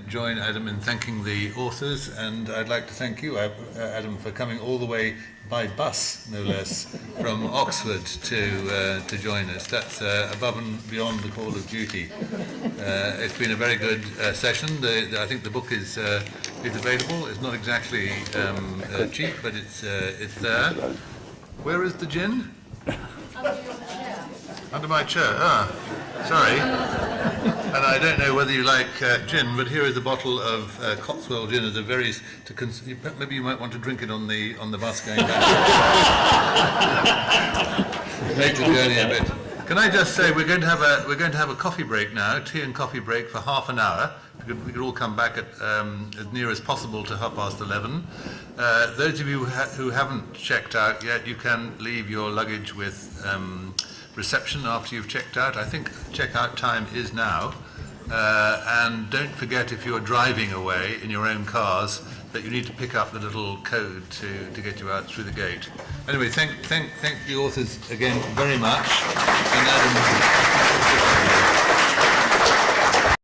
join Adam in thanking the authors, and I'd like to thank you, Adam, for coming all the way by bus, no less, from Oxford to join us. That's above and beyond the call of duty. It's been a very good session. I think the book is available. It's not exactly cheap, but it's there. Where is the gin? Under your chair. Under my chair. Ah, sorry. And I don't know whether you like gin, but here is a bottle of Cotswold gin as a very maybe you might want to drink it on the bus going back. Make the journey a bit. Can I just say we're going to have a coffee break now, tea and coffee break for half an hour. We could all come back at as near as possible to 11:30. Those of you who haven't checked out yet, you can leave your luggage with reception after you've checked out. I think checkout time is now. And don't forget, if you're driving away in your own cars, that you need to pick up the little code to get you out through the gate. Anyway, thank the authors again very much. And Adam,